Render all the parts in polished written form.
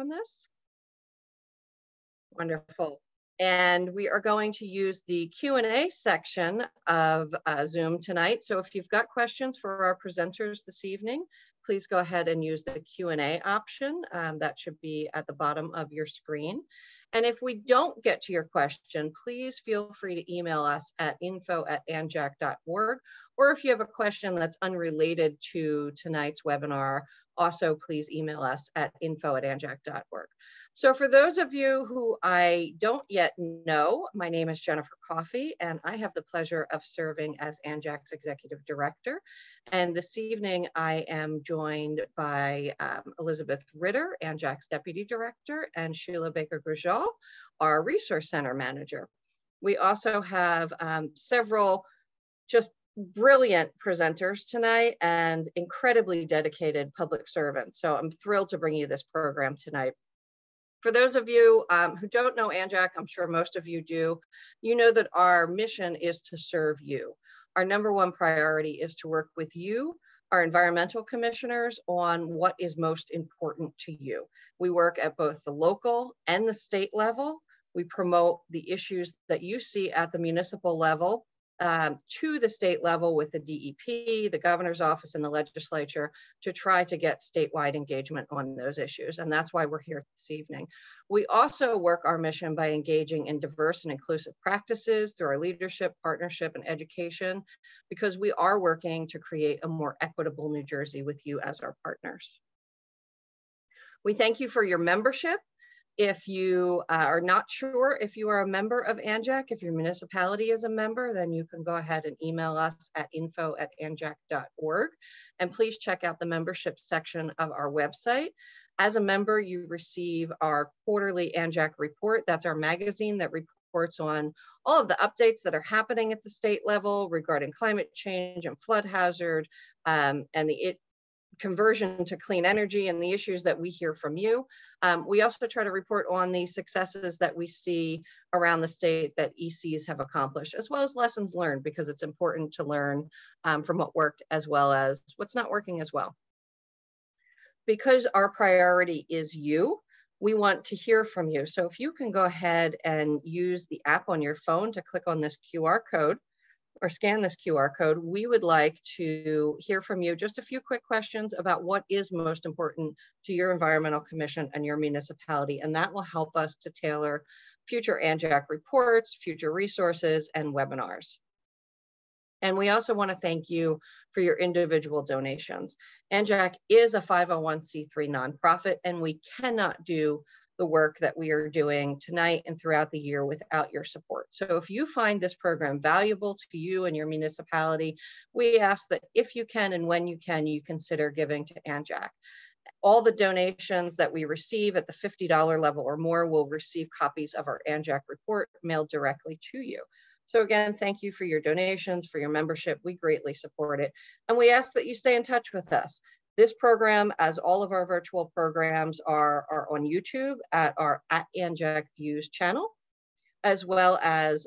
on this? Wonderful. And we are going to use the Q&A section of Zoom tonight. So if you've got questions for our presenters this evening, please go ahead and use the Q&A option. That should be at the bottom of your screen. And if we don't get to your question, please feel free to email us at info@anjac.org. Or if you have a question that's unrelated to tonight's webinar, also please email us at info@anjac.org. So for those of you who I don't yet know, my name is Jennifer Coffey, and I have the pleasure of serving as ANJAC's Executive Director. And this evening, I am joined by Elizabeth Ritter, ANJAC's Deputy Director, and Sheila Baker-Grajal, our Resource Center Manager. We also have several just brilliant presenters tonight and incredibly dedicated public servants. So I'm thrilled to bring you this program tonight. For those of you who don't know ANJAC, I'm sure most of you do, you know that our mission is to serve you. Our #1 priority is to work with you, our environmental commissioners, on what is most important to you. We work at both the local and the state level. We promote the issues that you see at the municipal level to the state level with the DEP, the governor's office, and the legislature to try to get statewide engagement on those issues. And that's why we're here this evening. We also work our mission by engaging in diverse and inclusive practices through our leadership, partnership, and education, because we are working to create a more equitable New Jersey with you as our partners. We thank you for your membership. If you are not sure if you are a member of ANJAC, if your municipality is a member, then you can go ahead and email us at info@anjac.org. And please check out the membership section of our website. As a member, you receive our quarterly ANJAC report. That's our magazine that reports on all of the updates that are happening at the state level regarding climate change and flood hazard and the conversion to clean energy and the issues that we hear from you. We also try to report on the successes that we see around the state that ECs have accomplished, as well as lessons learned, because it's important to learn from what worked as well as what's not working as well. Because our priority is you, we want to hear from you. So if you can go ahead and use the app on your phone to click on this QR code, or scan this QR code, we would like to hear from you just a few quick questions about what is most important to your environmental commission and your municipality, and that will help us to tailor future ANJAC reports, future resources, and webinars. And we also want to thank you for your individual donations. ANJAC is a 501c3 nonprofit, and we cannot do the work that we are doing tonight and throughout the year without your support. So if you find this program valuable to you and your municipality, we ask that if you can and when you can, you consider giving to ANJAC. All the donations that we receive at the $50 level or more will receive copies of our ANJAC report mailed directly to you. So again, thank you for your donations, for your membership. We greatly support it. And we ask that you stay in touch with us. This program, as all of our virtual programs, are on YouTube at our @ANJAC Views channel, as well as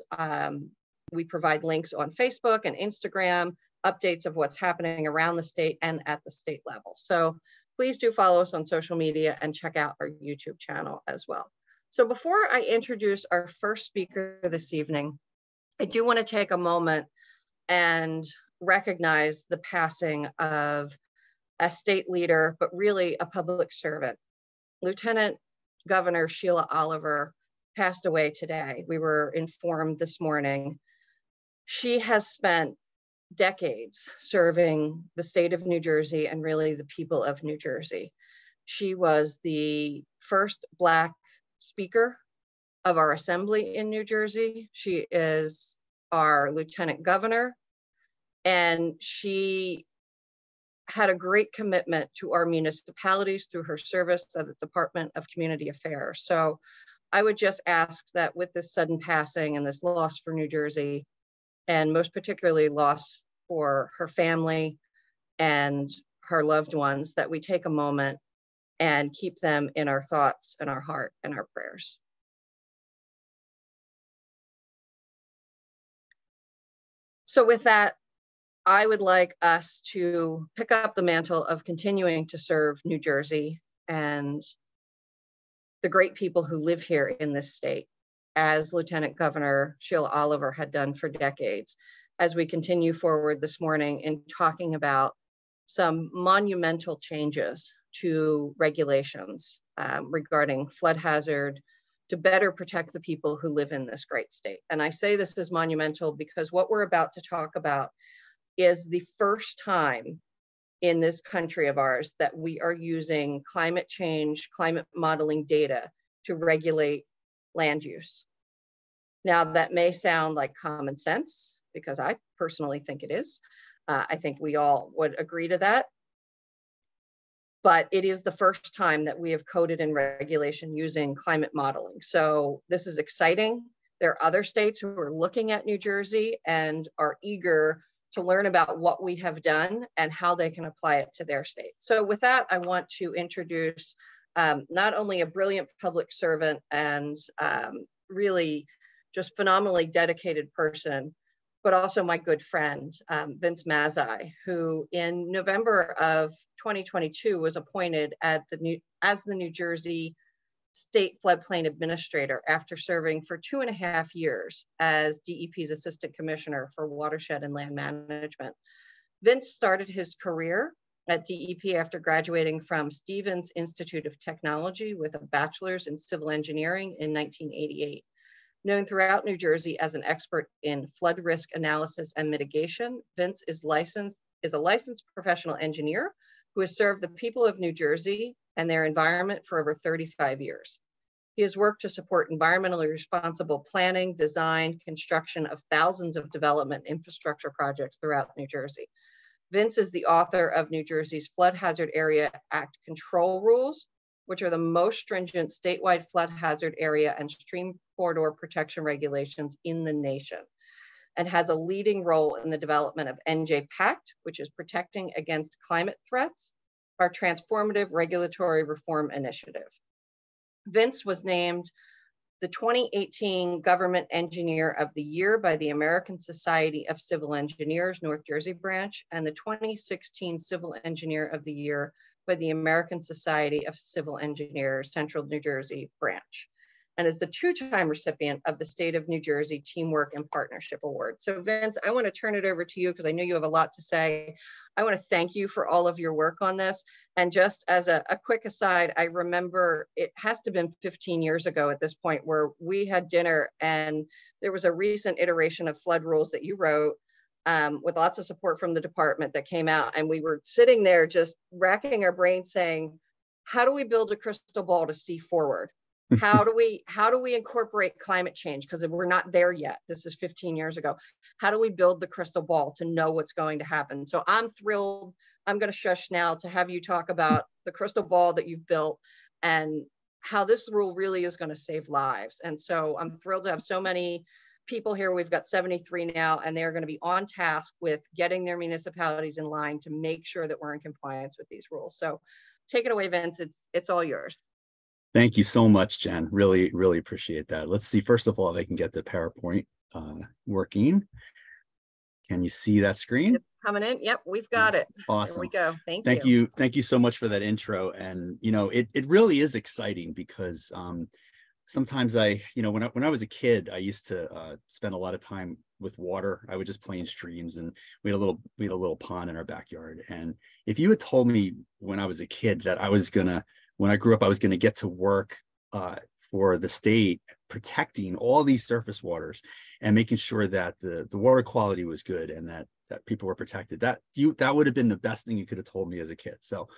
we provide links on Facebook and Instagram, updates of what's happening around the state and at the state level. So please do follow us on social media and check out our YouTube channel as well. So before I introduce our first speaker this evening, I do want to take a moment and recognize the passing of a state leader, but really a public servant. Lieutenant Governor Sheila Oliver passed away today. We were informed this morning. She has spent decades serving the state of New Jersey and really the people of New Jersey. She was the first Black speaker of our assembly in New Jersey. She is our lieutenant governor, and she had a great commitment to our municipalities through her service at the Department of Community Affairs. So I would just ask that with this sudden passing and this loss for New Jersey, and most particularly loss for her family and her loved ones, that we take a moment and keep them in our thoughts and our heart and our prayers. So with that, I would like us to pick up the mantle of continuing to serve New Jersey and the great people who live here in this state, as Lieutenant Governor Sheila Oliver had done for decades, as we continue forward this morning in talking about some monumental changes to regulations regarding flood hazard to better protect the people who live in this great state. And I say this is monumental because what we're about to talk about is the first time in this country of ours that we are using climate change, climate modeling data to regulate land use. Now, that may sound like common sense, because I personally think it is. I think we all would agree to that. But it is the first time that we have coded in regulation using climate modeling. So this is exciting. There are other states who are looking at New Jersey and are eager to learn about what we have done and how they can apply it to their state. So with that, I want to introduce not only a brilliant public servant and really just phenomenally dedicated person, but also my good friend, Vince Mazzei, who in November of 2022 was appointed as the New Jersey State Floodplain Administrator after serving for 2.5 years as DEP's Assistant Commissioner for Watershed and Land Management. Vince started his career at DEP after graduating from Stevens Institute of Technology with a bachelor's in civil engineering in 1988. Known throughout New Jersey as an expert in flood risk analysis and mitigation, Vince is a licensed professional engineer who has served the people of New Jersey and their environment for over 35 years. He has worked to support environmentally responsible planning, design, construction of thousands of development infrastructure projects throughout New Jersey. Vince is the author of New Jersey's Flood Hazard Area Act control rules, which are the most stringent statewide flood hazard area and stream corridor protection regulations in the nation, and has a leading role in the development of NJ-PACT, which is Protecting Against Climate Threats, our transformative regulatory reform initiative. Vince was named the 2018 Government Engineer of the Year by the American Society of Civil Engineers, North Jersey branch, and the 2016 Civil Engineer of the Year by the American Society of Civil Engineers, Central New Jersey branch, and is the 2-time recipient of the State of New Jersey Teamwork and Partnership Award. So Vince, I want to turn it over to you because I know you have a lot to say. I want to thank you for all of your work on this. And just as a quick aside, I remember it has to have been 15 years ago at this point where we had dinner and there was a recent iteration of flood rules that you wrote with lots of support from the department that came out. And we were sitting there just racking our brains saying, how do we build a crystal ball to see forward? How do we incorporate climate change? Because we're not there yet. This is 15 years ago. How do we build the crystal ball to know what's going to happen? So I'm thrilled. I'm going to shush now to have you talk about the crystal ball that you've built and how this rule really is going to save lives. And so I'm thrilled to have so many people here. We've got 73 now, and they're going to be on task with getting their municipalities in line to make sure that we're in compliance with these rules. So take it away, Vince. It's all yours. Thank you so much, Jen. Really, really appreciate that. Let's see, first of all, if I can get the PowerPoint working. Can you see that screen? It's coming in. Yep, we've got it. Awesome. There we go. Thank you. Thank you so much for that intro. And, you know, it really is exciting because sometimes when I was a kid, I used to spend a lot of time with water. I would just play in streams, and we had a little pond in our backyard. And if you had told me when I was a kid that when I grew up, I was going to get to work for the state protecting all these surface waters and making sure that the water quality was good and that people were protected, that would have been the best thing you could have told me as a kid. So,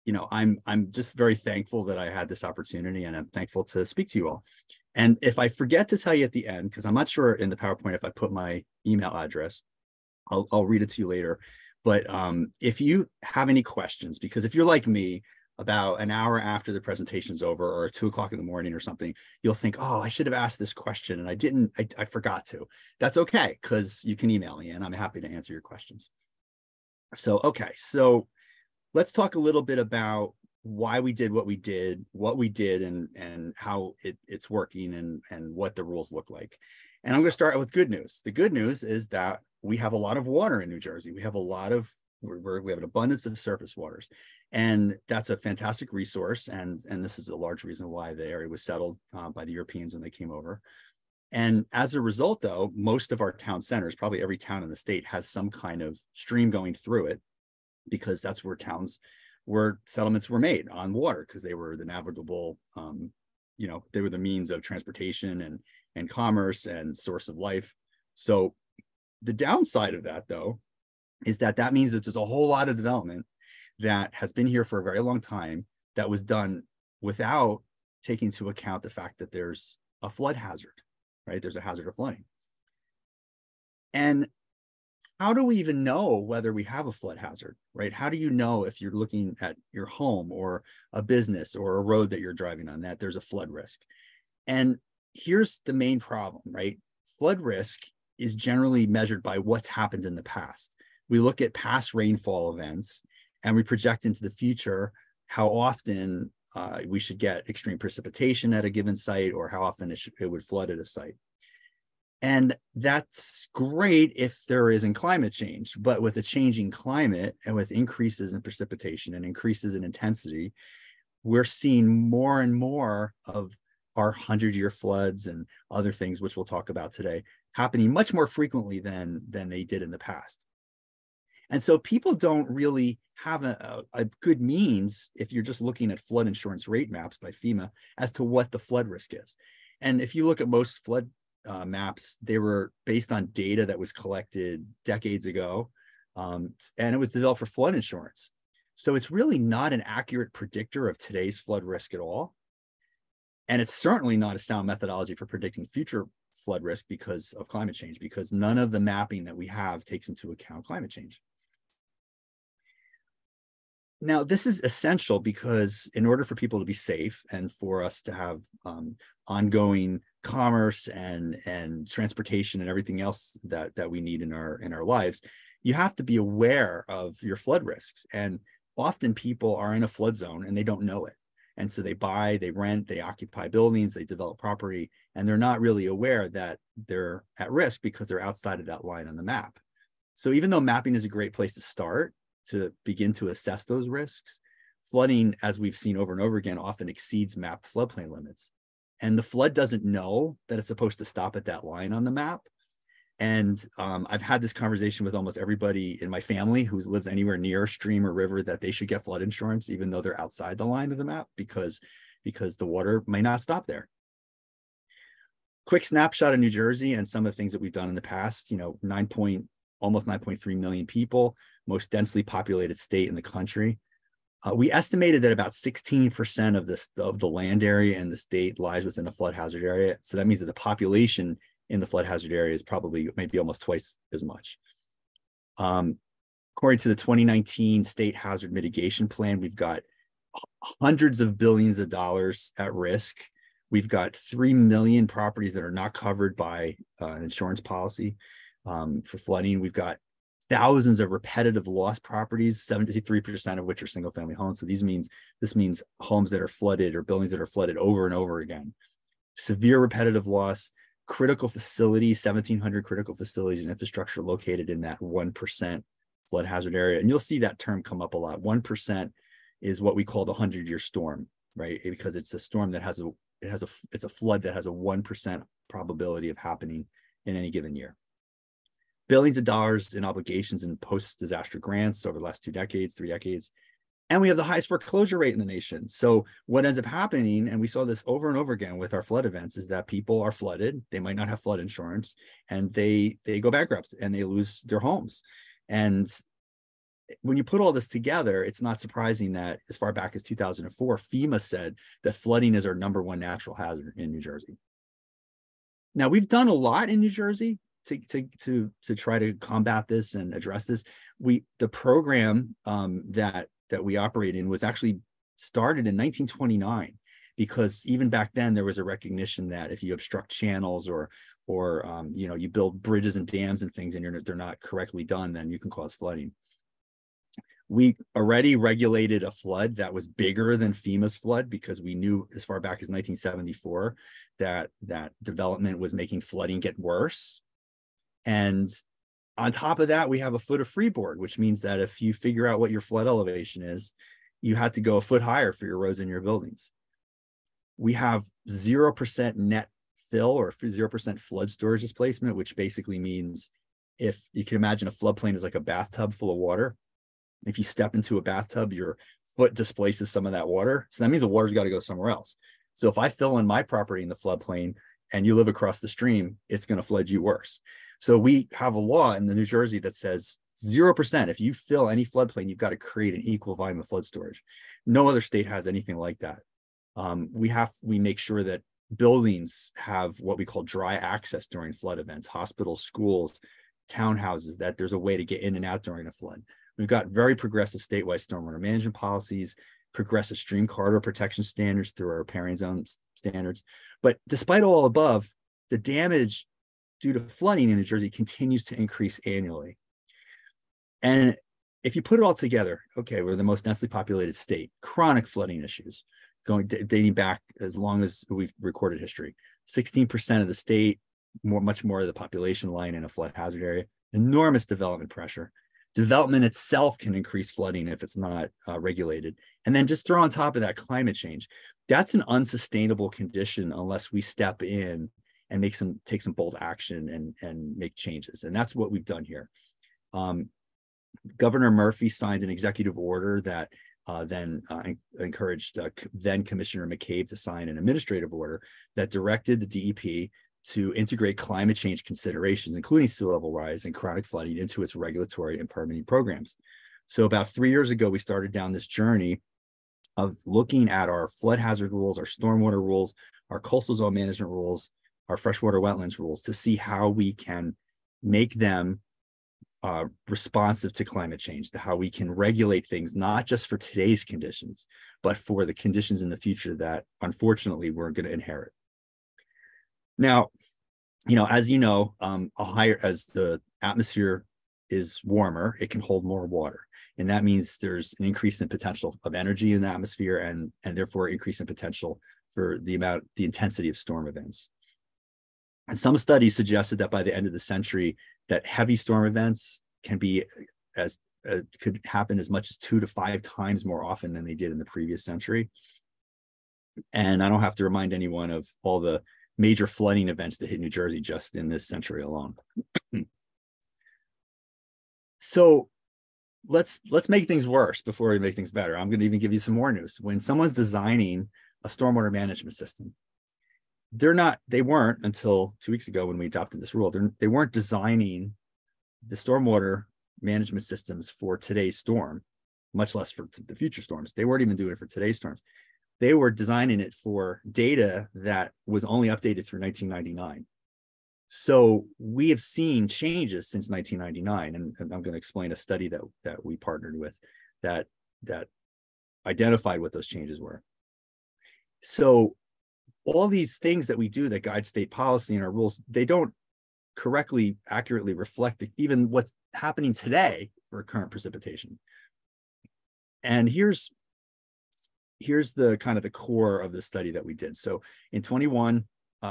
you know, I'm just very thankful that I had this opportunity, and I'm thankful to speak to you all. And if I forget to tell you at the end, because I'm not sure in the PowerPoint if I put my email address, I'll read it to you later. But if you have any questions, because if you're like me, about an hour after the presentation's over or 2 o'clock in the morning or something, you'll think, oh, I should have asked this question and I forgot to. That's okay, because you can email me and I'm happy to answer your questions. So, okay, so let's talk a little bit about why we did what we did, and how it's working and what the rules look like. And I'm going to start with good news. The good news is that we have a lot of water in New Jersey. We have a lot of We have an abundance of surface waters, and that's a fantastic resource. And this is a large reason why the area was settled by the Europeans when they came over. And as a result, though, most of our town centers, probably every town in the state, has some kind of stream going through it, because that's where settlements were made on water, because they were the navigable, they were the means of transportation and commerce and source of life. So the downside of that, though, is that means that there's a whole lot of development that has been here for a very long time that was done without taking into account the fact that there's a flood hazard. Right? There's a hazard of flooding. And how do we even know whether we have a flood hazard, right? How do you know if you're looking at your home or a business or a road that you're driving on that there's a flood risk? And here's the main problem, right? Flood risk is generally measured by what's happened in the past. We look at past rainfall events and we project into the future how often we should get extreme precipitation at a given site, or how often it would flood at a site. And that's great if there isn't climate change, but with a changing climate and with increases in precipitation and increases in intensity, we're seeing more and more of our 100-year floods and other things, which we'll talk about today, happening much more frequently than they did in the past. And so people don't really have a good means, if you're just looking at flood insurance rate maps by FEMA, as to what the flood risk is. And if you look at most flood maps, they were based on data that was collected decades ago, and it was developed for flood insurance. So it's really not an accurate predictor of today's flood risk at all. And it's certainly not a sound methodology for predicting future flood risk because of climate change, because none of the mapping that we have takes into account climate change. Now, this is essential because in order for people to be safe and for us to have ongoing commerce and transportation and everything else that we need in our lives, you have to be aware of your flood risks. And often people are in a flood zone and they don't know it. And so they buy, they rent, they occupy buildings, they develop property, and they're not really aware that they're at risk because they're outside of that line on the map. So even though mapping is a great place to start, to begin to assess those risks, flooding, as we've seen over and over again, often exceeds mapped floodplain limits. And the flood doesn't know that it's supposed to stop at that line on the map. And I've had this conversation with almost everybody in my family who lives anywhere near a stream or river, that they should get flood insurance, even though they're outside the line of the map, because the water may not stop there. Quick snapshot of New Jersey and some of the things that we've done in the past. Almost 9.3 million people, most densely populated state in the country. We estimated that about 16% of the land area in the state lies within a flood hazard area. So that means that the population in the flood hazard area is probably maybe almost twice as much. According to the 2019 State Hazard Mitigation Plan, we've got hundreds of billions of dollars at risk. We've got 3 million properties that are not covered by an insurance policy. For flooding, we've got thousands of repetitive loss properties, 73% of which are single family homes. So this means homes that are flooded or buildings that are flooded over and over again. Severe repetitive loss, critical facilities, 1,700 critical facilities and infrastructure located in that 1% flood hazard area. And you'll see that term come up a lot. 1% is what we call the 100-year storm, right? Because it's a storm that it's a flood that has a 1% probability of happening in any given year. Billions of dollars in obligations and post-disaster grants over the last 3 decades. And we have the highest foreclosure rate in the nation. So what ends up happening, and we saw this over and over again with our flood events, is that people are flooded, they might not have flood insurance, and they go bankrupt and they lose their homes. And when you put all this together, it's not surprising that as far back as 2004, FEMA said that flooding is our #1 natural hazard in New Jersey. Now, we've done a lot in New Jersey to try to combat this and address this. The program that we operate in was actually started in 1929, because even back then there was a recognition that if you obstruct channels or you build bridges and dams and things and they're not correctly done, then you can cause flooding. We already regulated a flood that was bigger than FEMA's flood, because we knew as far back as 1974 that development was making flooding get worse. And On top of that, we have a foot of freeboard, which means that if you figure out what your flood elevation is, you had to go a foot higher for your roads and your buildings. We have 0% net fill or 0% flood storage displacement, which basically means if you can imagine a floodplain is like a bathtub full of water. If you step into a bathtub, your foot displaces some of that water. So that means the water's got to go somewhere else. So if I fill in my property in the floodplain and you live across the stream, it's going to flood you worse. So we have a law in the New Jersey that says 0%. If you fill any floodplain, you've got to create an equal volume of flood storage. No other state has anything like that. We make sure that buildings have what we call dry access during flood events, hospitals, schools, townhouses, that there's a way to get in and out during a flood. We've got very progressive statewide stormwater management policies, progressive stream corridor protection standards through our riparian zone standards. But despite all above, the damage due to flooding in New Jersey continues to increase annually. And if you put it all together, okay, we're the most densely populated state, chronic flooding issues dating back as long as we've recorded history. 16% of the state, much more of the population lying in a flood hazard area, enormous development pressure. Development itself can increase flooding if it's not regulated. And then just throw on top of that climate change. That's an unsustainable condition unless we step in and take some bold action and make changes. And that's what we've done here. Governor Murphy signed an executive order that then encouraged then Commissioner McCabe to sign an administrative order that directed the DEP to integrate climate change considerations, including sea level rise and chronic flooding, into its regulatory and permitting programs. So about 3 years ago, we started down this journey of looking at our flood hazard rules, our stormwater rules, our coastal zone management rules, our freshwater wetlands rules, to see how we can make them responsive to climate change, to how we can regulate things, not just for today's conditions, but for the conditions in the future that unfortunately we're going to inherit. Now, as you know, as the atmosphere is warmer, it can hold more water. And that means there's an increase in potential of energy in the atmosphere and therefore increase in potential for the intensity of storm events. And some studies suggested that by the end of the century, that heavy storm events could happen as much as 2 to 5 times more often than they did in the previous century. And I don't have to remind anyone of all the major flooding events that hit New Jersey just in this century alone. So let's make things worse before we make things better. I'm going to even give you some more news. When someone's designing a stormwater management system, they weren't until 2 weeks ago when we adopted this rule, they weren't designing the stormwater management systems for today's storm, much less for the future storms. They weren't even doing it for today's storms. They were designing it for data that was only updated through 1999. So we have seen changes since 1999, and I'm going to explain a study that we partnered with that identified what those changes were. So all these things that we do that guide state policy and our rules, they don't accurately reflect even what's happening today for current precipitation. And here's the kind of the core of the study that we did. So in 21,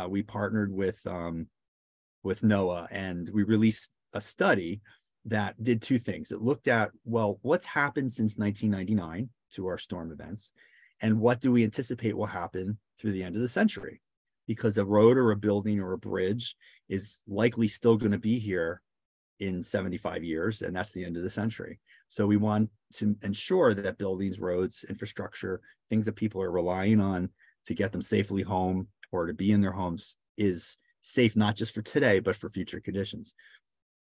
we partnered with NOAA, and we released a study that did 2 things. It looked at, well, what's happened since 1999 to our storm events, and what do we anticipate will happen through the end of the century? Because a road or a building or a bridge is likely still going to be here in 75 years, and that's the end of the century. So we want to ensure that buildings, roads, infrastructure, things that people are relying on to get them safely home or to be in their homes is safe, not just for today, but for future conditions.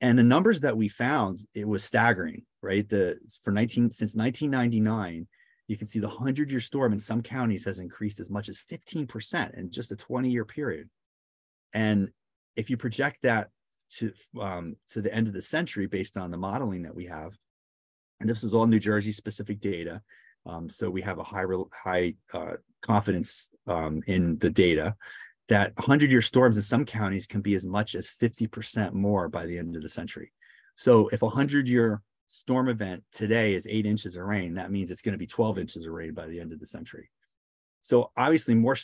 And the numbers that we found, it was staggering, right? Since 1999, you can see the 100-year storm in some counties has increased as much as 15% in just a 20-year period. And if you project that to the end of the century based on the modeling that we have, and this is all New Jersey specific data, so we have a high confidence in the data, that 100-year storms in some counties can be as much as 50% more by the end of the century. So if a 100-year storm event today is 8 inches of rain, that means it's going to be 12 inches of rain by the end of the century. So obviously more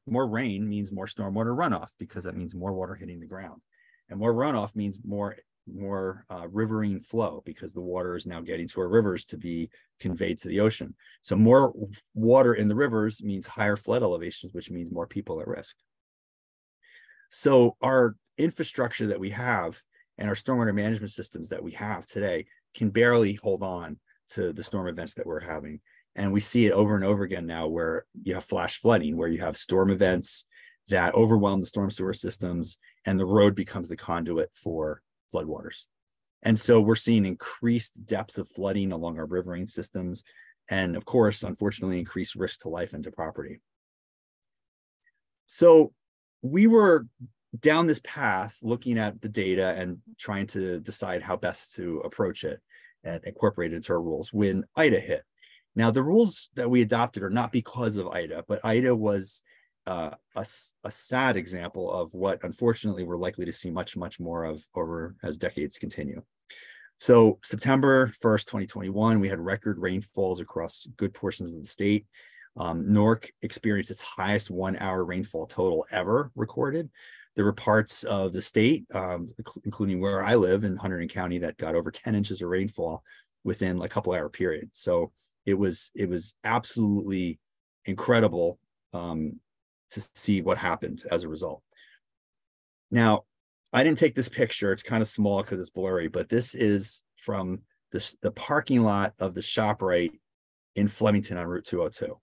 rain means more stormwater runoff, because that means more water hitting the ground. And more runoff means more riverine flow, because the water is now getting to our rivers to be conveyed to the ocean. So more water in the rivers means higher flood elevations, which means more people at risk. So our infrastructure that we have and our stormwater management systems that we have today can barely hold on to the storm events that we're having. And we see it over and over again now, where you have flash flooding, where you have storm events that overwhelm the storm sewer systems, and the road becomes the conduit for floodwaters. And so we're seeing increased depths of flooding along our riverine systems, and of course, unfortunately, increased risk to life and to property. So we were down this path looking at the data and trying to decide how best to approach it and incorporate it into our rules when Ida hit. Now, the rules that we adopted are not because of Ida, but Ida was a sad example of what, unfortunately, we're likely to see much, much more of over as decades continue. So September 1st, 2021, we had record rainfalls across good portions of the state. Newark experienced its highest 1 hour rainfall total ever recorded. There were parts of the state, including where I live in Hunterdon County, that got over 10 inches of rainfall within a couple hour period. So it was absolutely incredible to see what happened as a result. Now, I didn't take this picture. It's kind of small because it's blurry, but this is from the parking lot of the ShopRite in Flemington on Route 202.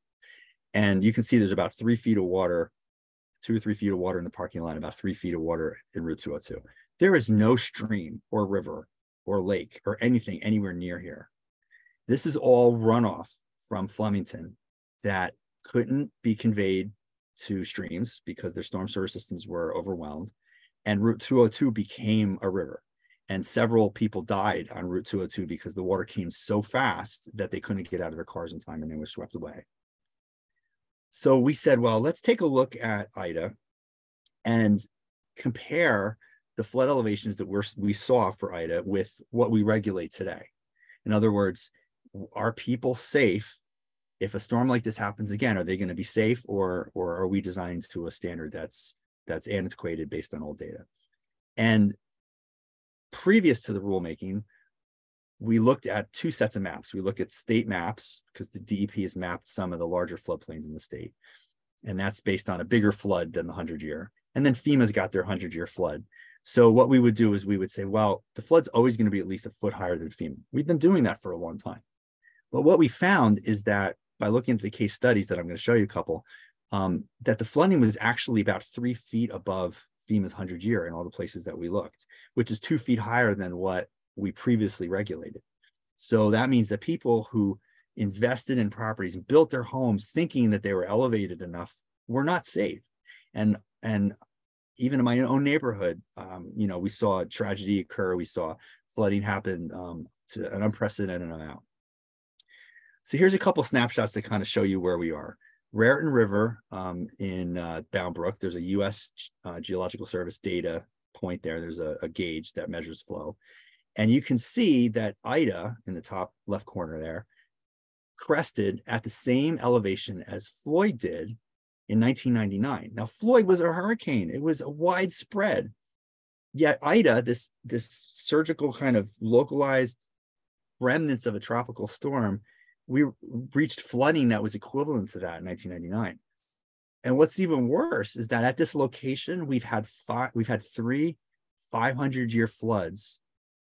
And you can see there's about 3 feet of water, 2 or 3 feet of water in the parking lot, about 3 feet of water in Route 202. There is no stream or river or lake or anything anywhere near here. This is all runoff from Flemington that couldn't be conveyed to streams because their storm sewer systems were overwhelmed. And Route 202 became a river. And several people died on Route 202 because the water came so fast that they couldn't get out of their cars in time and they were swept away. So we said, well, let's take a look at Ida and compare the flood elevations that we saw for Ida with what we regulate today. In other words, are people safe if a storm like this happens again? Are they going to be safe, or are we designed to a standard that's antiquated based on old data? And previous to the rulemaking, we looked at 2 sets of maps. We looked at state maps because the DEP has mapped some of the larger floodplains in the state. And that's based on a bigger flood than the 100-year. And then FEMA's got their 100-year flood. So what we would do is we would say, well, the flood's always going to be at least a foot higher than FEMA. We've been doing that for a long time. But what we found is that by looking at the case studies that I'm going to show you a couple, that the flooding was actually about 3 feet above FEMA's 100-year in all the places that we looked, which is 2 feet higher than what we previously regulated. So that means that people who invested in properties and built their homes thinking that they were elevated enough were not safe. And even in my own neighborhood, we saw a tragedy occur. We saw flooding happen to an unprecedented amount. So here's a couple snapshots that kind of show you where we are. Raritan River in Bound Brook, there's a U.S. Geological Service data point there. There's a gauge that measures flow. And you can see that Ida in the top left corner there crested at the same elevation as Floyd did in 1999. Now, Floyd was a hurricane. It was a widespread. Yet Ida, this surgical kind of localized remnants of a tropical storm, we reached flooding that was equivalent to that in 1999. And what's even worse is that at this location, we've had 3 500-year floods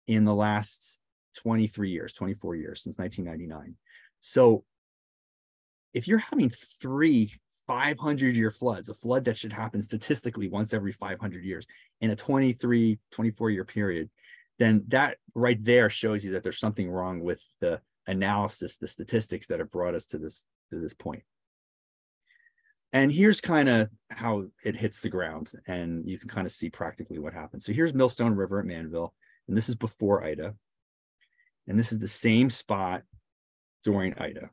in the last 24 years, since 1999. So if you're having 3 500-year floods, a flood that should happen statistically once every 500 years in a 24-year period, then that right there shows you that there's something wrong with the analysis, the statistics that have brought us to this point. And here's kind of how it hits the ground, and you can kind of see practically what happens. So here's Millstone River at Manville, and this is before Ida. And this is the same spot during Ida.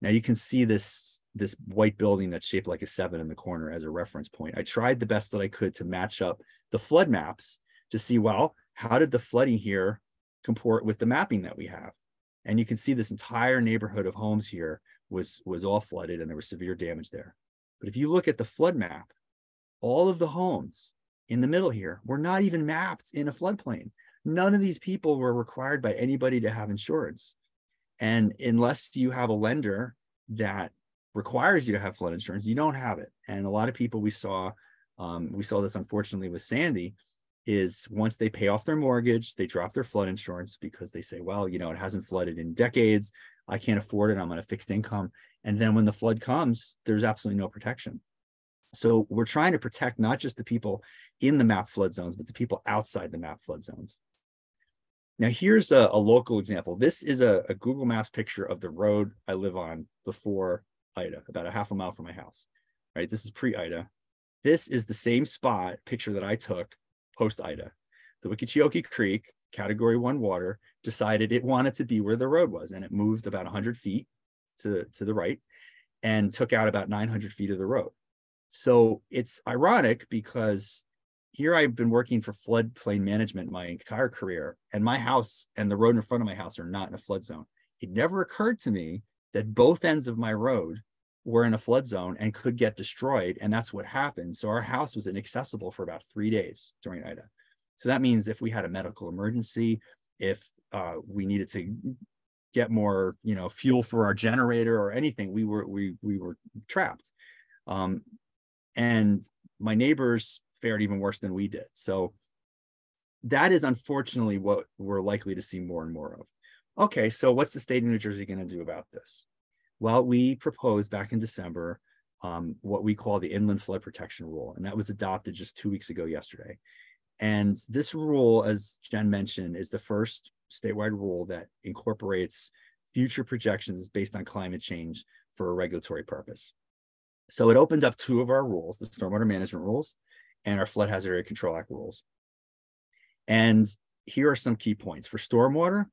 Now you can see this white building that's shaped like a 7 in the corner as a reference point. I tried the best that I could to match up the flood maps to see, well, how did the flooding here comport with the mapping that we have? And you can see this entire neighborhood of homes here was all flooded and there was severe damage there. But if you look at the flood map, all of the homes in the middle here were not even mapped in a floodplain. none of these people were required by anybody to have insurance. And unless you have a lender that requires you to have flood insurance, you don't have it. And a lot of people we saw this unfortunately with Sandy, is once they pay off their mortgage, they drop their flood insurance because they say, well, you know, it hasn't flooded in decades. I can't afford it. I'm on a fixed income. And then when the flood comes, there's absolutely no protection. So we're trying to protect not just the people in the map flood zones, but the people outside the map flood zones. Now, here's a local example. This is a Google Maps picture of the road I live on before Ida, about a half a mile from my house, right? This is pre-Ida. This is the same spot picture that I took post-Ida. The Wickeecheokee Creek, Category 1 water, decided it wanted to be where the road was, and it moved about 100 feet to the right and took out about 900 feet of the road. So it's ironic because here I've been working for floodplain management my entire career, and my house and the road in front of my house are not in a flood zone. It never occurred to me that both ends of my road were in a flood zone and could get destroyed, and that's what happened. So our house was inaccessible for about 3 days during Ida. So that means if we had a medical emergency, if we needed to get more, you know, fuel for our generator or anything, we were trapped. And my neighbors fared even worse than we did. So that is unfortunately what we're likely to see more and more of. Okay, so what's the state of New Jersey going to do about this? Well, we proposed back in December what we call the Inland Flood Protection Rule, and that was adopted just 2 weeks ago yesterday. And this rule, as Jen mentioned, is the first statewide rule that incorporates future projections based on climate change for a regulatory purpose. So it opened up 2 of our rules, the Stormwater Management Rules and our Flood Hazard Area Control Act rules. And here are some key points. For stormwater,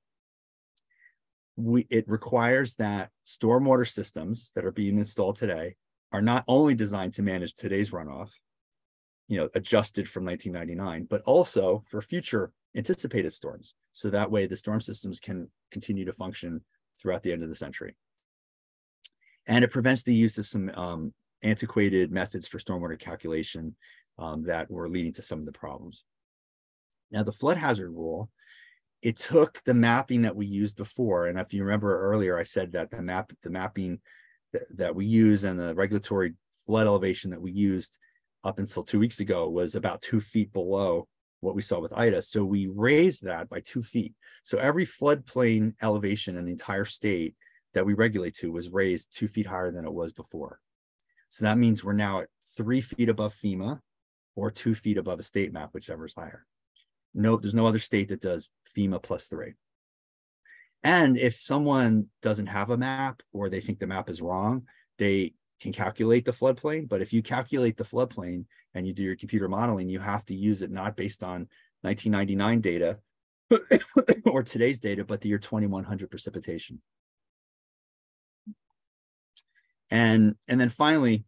it requires that stormwater systems that are being installed today are not only designed to manage today's runoff, you know, adjusted from 1999, but also for future anticipated storms. So that way the storm systems can continue to function throughout the end of the century. And it prevents the use of some antiquated methods for stormwater calculation that were leading to some of the problems. Now, the flood hazard rule, it took the mapping that we used before. And if you remember earlier, I said that the mapping that we use and the regulatory flood elevation that we used up until 2 weeks ago was about 2 feet below what we saw with Ida. So we raised that by 2 feet. So every floodplain elevation in the entire state that we regulate to was raised 2 feet higher than it was before. So that means we're now at 3 feet above FEMA or 2 feet above a state map, whichever is higher. No, there's no other state that does FEMA +3. And if someone doesn't have a map or they think the map is wrong, they can calculate the floodplain. But if you calculate the floodplain and you do your computer modeling, you have to use it not based on 1999 data or today's data, but the year 2100 precipitation. And then finally,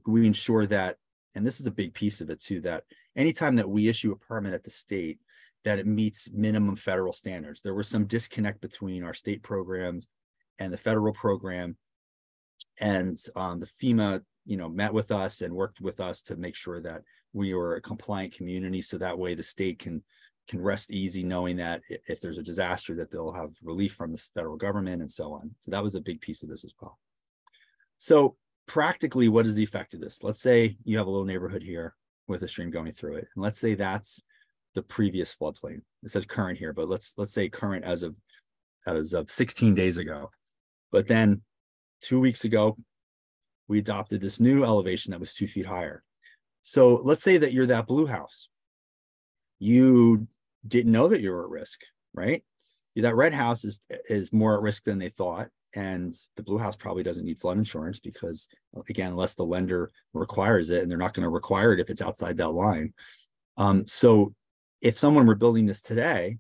we ensure that, and this is a big piece of it too, that anytime that we issue a permit at the state, that it meets minimum federal standards. There was some disconnect between our state programs and the federal program, and the FEMA, you know, met with us and worked with us to make sure that we were a compliant community, so that way the state can rest easy knowing that if there's a disaster that they'll have relief from the federal government and so on. So that was a big piece of this as well. So practically, what is the effect of this? Let's say you have a little neighborhood here with a stream going through it, and let's say that's the previous floodplain. It says current here, but let's say current as of 16 days ago. But then 2 weeks ago, we adopted this new elevation that was 2 feet higher. So let's say that you're that blue house. You didn't know that you were at risk, right? That red house is more at risk than they thought. And the blue house probably doesn't need flood insurance because, again, unless the lender requires it, and they're not going to require it if it's outside that line. So if someone were building this today,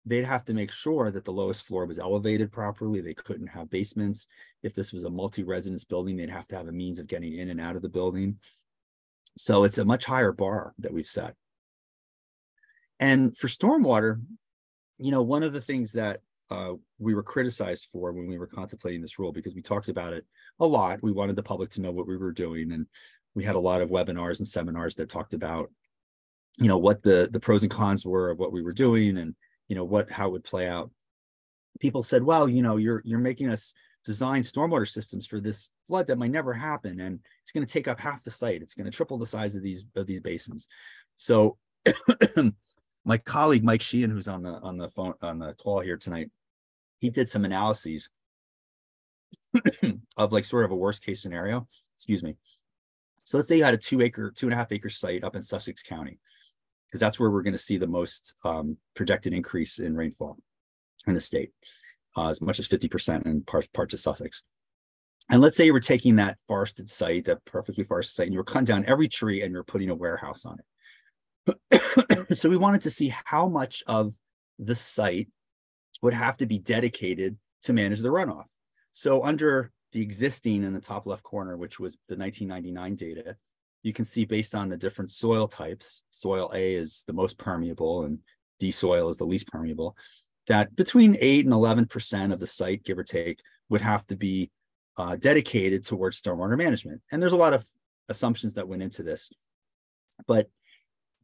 they'd have to make sure that the lowest floor was elevated properly. They couldn't have basements. If this was a multi-residence building, they'd have to have a means of getting in and out of the building. So it's a much higher bar that we've set. And for stormwater, you know, one of the things that we were criticized for when we were contemplating this rule, because we talked about it a lot. We wanted the public to know what we were doing. And we had a lot of webinars and seminars that talked about what the pros and cons were of what we were doing, and how it would play out. People said, well, you're making us design stormwater systems for this flood that might never happen, and it's going to take up half the site. It's going to triple the size of these basins. So my colleague Mike Sheehan, who's on the call here tonight, he did some analyses of like sort of a worst case scenario. Excuse me. So let's say you had a 2.5 acre site up in Sussex County, because that's where we're going to see the most projected increase in rainfall in the state, as much as 50% in parts of Sussex. And let's say you were taking that forested site, that perfectly forested site, and you were cutting down every tree and you're putting a warehouse on it. So we wanted to see how much of the site would have to be dedicated to manage the runoff. So under the existing in the top left corner, which was the 1999 data, you can see based on the different soil types, soil A is the most permeable and D soil is the least permeable, that between 8 and 11% of the site, give or take, would have to be dedicated towards stormwater management. And there's a lot of assumptions that went into this. But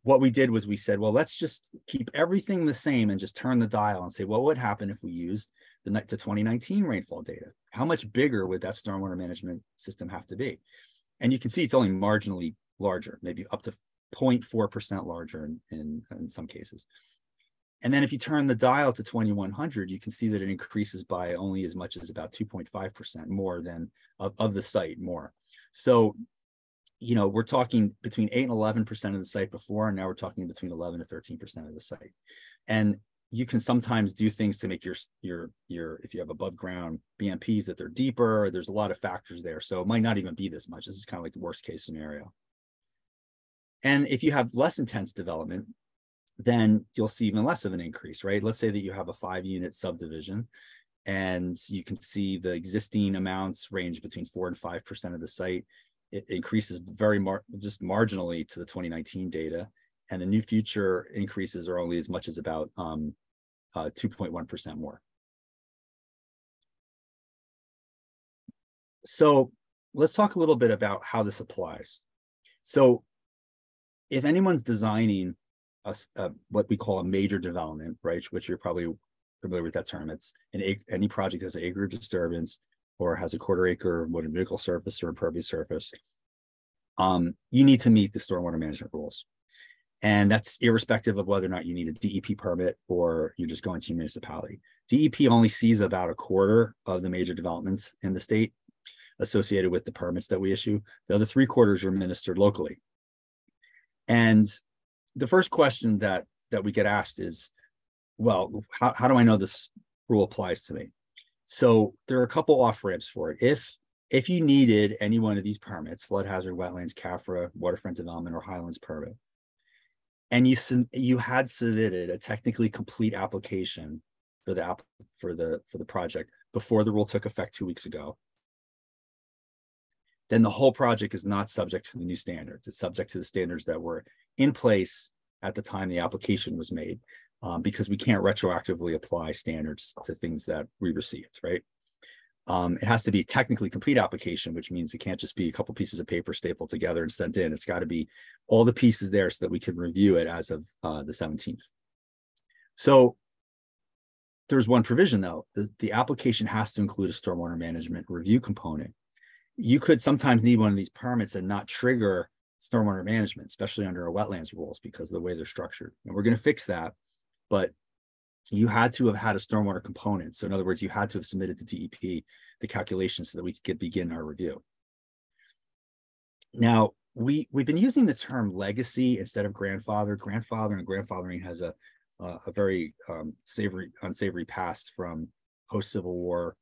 what we did was we said, well, let's just keep everything the same and just turn the dial and say, well, what would happen if we used the 2019 rainfall data? How much bigger would that stormwater management system have to be? And you can see it's only marginally larger, maybe up to 0.4% larger in some cases. And then if you turn the dial to 2100, you can see that it increases by only as much as about 2.5% more than of the site more. So, we're talking between 8 and 11% of the site before, and now we're talking between 11 to 13% of the site. And you can sometimes do things to make your if you have above ground BMPs, that they're deeper. There's a lot of factors there. So it might not even be this much. This is kind of like the worst case scenario. And if you have less intense development, then you'll see even less of an increase, right? Let's say that you have a 5-unit subdivision and you can see the existing amounts range between 4 and 5% of the site. It increases just marginally to the 2019 data. And the new future increases are only as much as about 2.1% more. So let's talk a little bit about how this applies. So if anyone's designing what we call a major development, right, which you're probably familiar with that term, it's any project has an acre disturbance or has a 1/4 acre motor vehicle surface or impervious surface, you need to meet the stormwater management rules. And that's irrespective of whether or not you need a DEP permit or you're just going to your municipality. DEP only sees about 1/4 of the major developments in the state associated with the permits that we issue. The other 3/4 are administered locally. And the first question that we get asked is, well, how do I know this rule applies to me? So there are a couple off ramps for it. If you needed any one of these permits, flood hazard, wetlands, CAFRA, waterfront development, or highlands permit, and you had submitted a technically complete application for the project before the rule took effect 2 weeks ago, then the whole project is not subject to the new standards. It's subject to the standards that were in place at the time the application was made, because we can't retroactively apply standards to things that we received, right? It has to be a technically complete application, which means it can't just be a couple pieces of paper stapled together and sent in. It's got to be all the pieces there so that we can review it as of the 17th. So there's one provision though, the application has to include a stormwater management review component. You could sometimes need one of these permits and not trigger stormwater management, especially under our wetlands rules, because of the way they're structured. And we're going to fix that, but you had to have had a stormwater component. So in other words, you had to have submitted to DEP the calculations so that we could begin our review. Now, we've been using the term legacy instead of grandfather. Grandfather and grandfathering has a very unsavory past from post-Civil War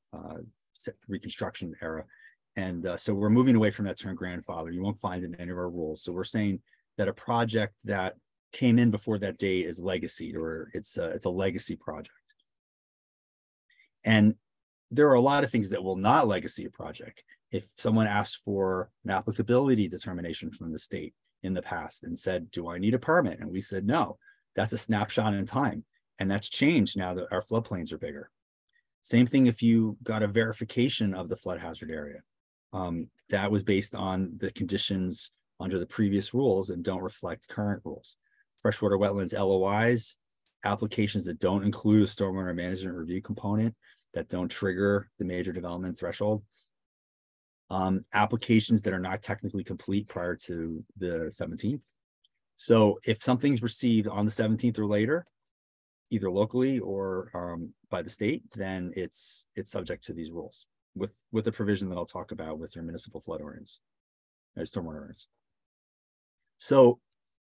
Reconstruction era. And so we're moving away from that term grandfather. You won't find it in any of our rules. So we're saying that a project that came in before that date is legacy, or it's a legacy project. And there are a lot of things that will not legacy a project. If someone asked for an applicability determination from the state in the past and said, do I need a permit? And we said, no, that's a snapshot in time. And that's changed now that our floodplains are bigger. Same thing if you got a verification of the flood hazard area. That was based on the conditions under the previous rules and don't reflect current rules. freshwater wetlands LOIs, applications that don't include a stormwater management review component, that don't trigger the major development threshold, applications that are not technically complete prior to the 17th. So if something's received on the 17th or later, either locally or by the state, then it's subject to these rules with a provision that I'll talk about with your municipal flood ordinance, stormwater ordinance. So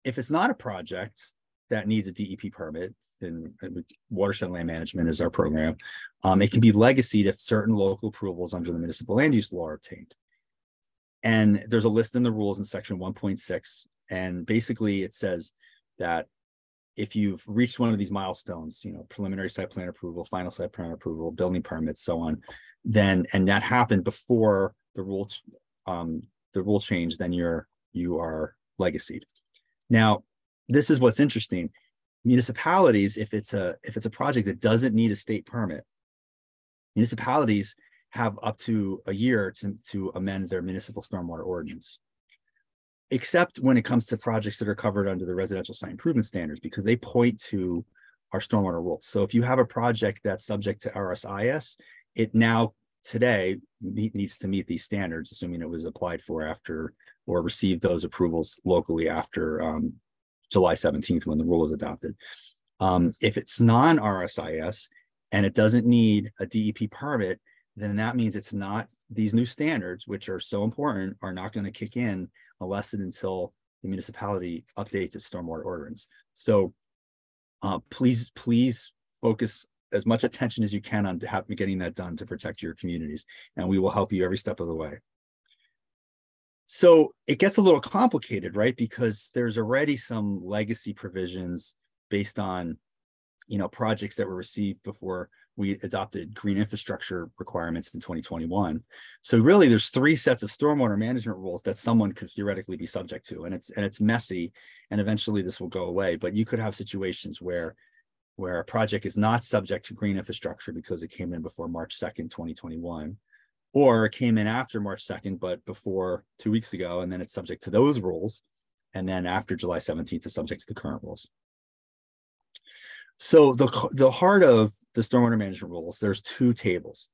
if it's not a project that needs a DEP permit, and watershed land management is our program, it can be legacied if certain local approvals under the municipal land use law are obtained. And there's a list in the rules in section 1.6. And basically it says that if you've reached one of these milestones, preliminary site plan approval, final site plan approval, building permits, so on, then, and that happened before the rule change, then you are legacied. Now, this is what's interesting. Municipalities, if it's a project that doesn't need a state permit, municipalities have up to a year to amend their municipal stormwater ordinance, except when it comes to projects that are covered under the residential site improvement standards, because they point to our stormwater rules. So if you have a project that's subject to RSIS, it now today needs to meet these standards, assuming it was applied for after or received those approvals locally after July 17th when the rule was adopted. If it's non-RSIS and it doesn't need a DEP permit, then that means it's not, these new standards, which are so important, are not going to kick in unless and until the municipality updates its stormwater ordinance. So please focus as much attention as you can on getting that done to protect your communities, and we will help you every step of the way. So it gets a little complicated, right? Because there's already some legacy provisions based on, projects that were received before we adopted green infrastructure requirements in 2021. So really there's 3 sets of stormwater management rules that someone could theoretically be subject to. And it's messy, and eventually this will go away. But you could have situations where a project is not subject to green infrastructure because it came in before March 2nd, 2021, or it came in after March 2nd, but before 2 weeks ago, and then it's subject to those rules. And then after July 17th, it's subject to the current rules. So the heart of the stormwater management rules, there's 2 tables.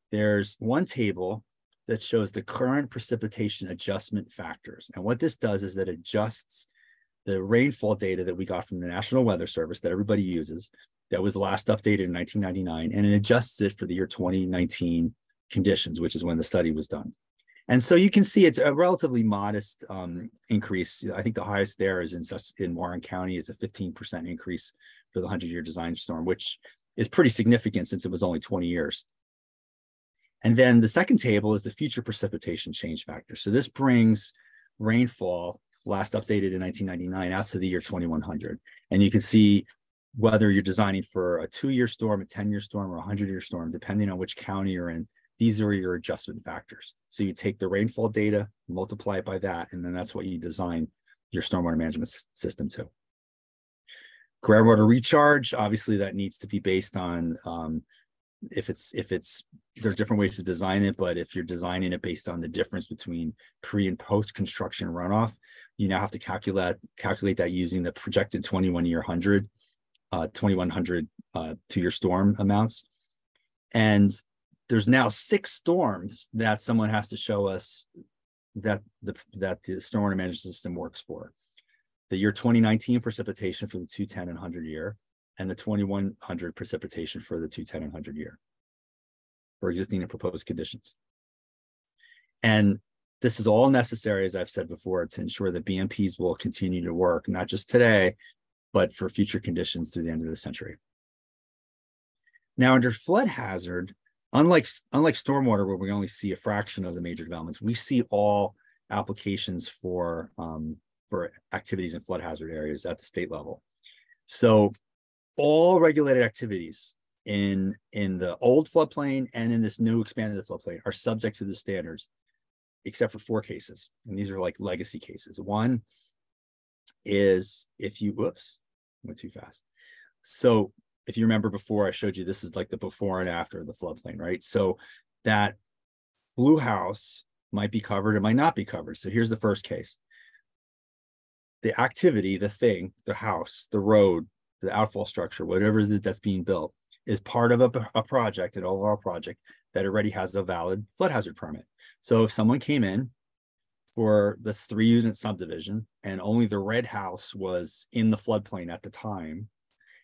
There's one table that shows the current precipitation adjustment factors. And what this does is that it adjusts the rainfall data that we got from the National Weather Service that everybody uses, that was last updated in 1999, and it adjusts it for the year 2019 conditions, which is when the study was done. And so you can see it's a relatively modest increase. I think the highest there is in Warren County. It's a 15% increase for the 100-year design storm, which is pretty significant since it was only 20 years. And then the second table is the future precipitation change factor. So this brings rainfall last updated in 1999 out to the year 2100. And you can see whether you're designing for a 2-year storm, a 10-year storm, or a 100-year storm, depending on which county you're in. These are your adjustment factors. So you take the rainfall data, multiply it by that, and then that's what you design your stormwater management system to. Groundwater recharge, obviously that needs to be based on there's different ways to design it, but if you're designing it based on the difference between pre and post construction runoff, you now have to calculate that using the projected 2100 2-year storm amounts. And there's now 6 storms that someone has to show us that the stormwater management system works for. The year 2019 precipitation for the 210 and 100 year, and the 2100 precipitation for the 210 and 100 year for existing and proposed conditions. And this is all necessary, as I've said before, to ensure that BMPs will continue to work, not just today, but for future conditions through the end of the century. Now, under flood hazard, unlike stormwater, where we only see a fraction of the major developments, we see all applications for activities in flood hazard areas at the state level. So all regulated activities in the old floodplain and in this new expanded floodplain are subject to the standards, except for 4 cases. And these are like legacy cases. One is if you, whoops, went too fast. So if you remember before, I showed you this is like the before and after the floodplain, right? So that blue house might be covered, it might not be covered. So here's the first case. the activity, the thing, the house, the road, the outfall structure, whatever it is that's being built, is part of a project, an overall project that already has a valid flood hazard permit. So if someone came in for this 3-unit subdivision and only the red house was in the floodplain at the time,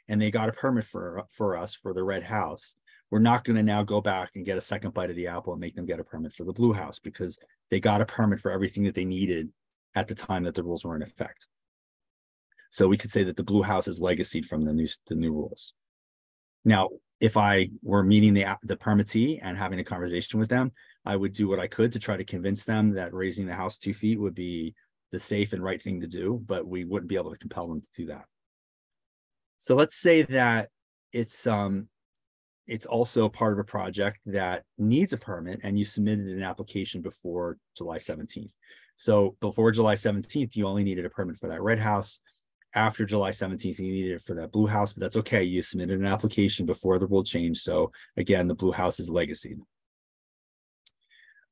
and they got a permit for us for the red house, we're not going to now go back and get a second bite of the apple and make them get a permit for the blue house, because they got a permit for everything that they needed at the time that the rules were in effect. So we could say that the blue house is legacied from the new rules. Now, if I were meeting the permittee and having a conversation with them, I would do what I could to try to convince them that raising the house 2 feet would be the safe and right thing to do, but we wouldn't be able to compel them to do that. So let's say that it's also part of a project that needs a permit and you submitted an application before July 17th. So before July 17th, you only needed a permit for that red house. After July 17th, you needed it for that blue house, but that's okay. You submitted an application before the rule change. So again, the blue house is legacy.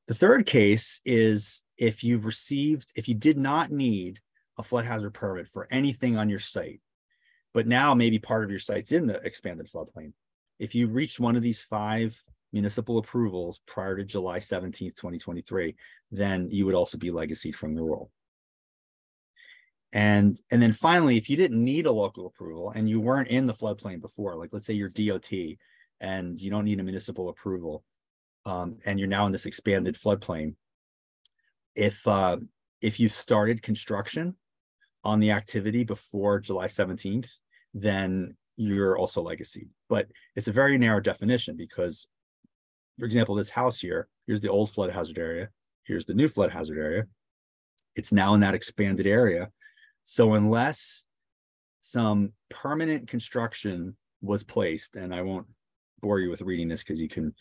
The third case is if you did not need a flood hazard permit for anything on your site, but now maybe part of your site's in the expanded floodplain. If you reached one of these 5 municipal approvals prior to July 17th, 2023, then you would also be legacied from the rule. And then finally, if you didn't need a local approval and you weren't in the floodplain before, like let's say you're DOT and you don't need a municipal approval, and you're now in this expanded floodplain, if you started construction on the activity before July 17th, then you're also legacy. But it's a very narrow definition because, for example, this house here, here's the old flood hazard area, here's the new flood hazard area. It's now in that expanded area. So unless some permanent construction was placed, and I won't bore you with reading this because you can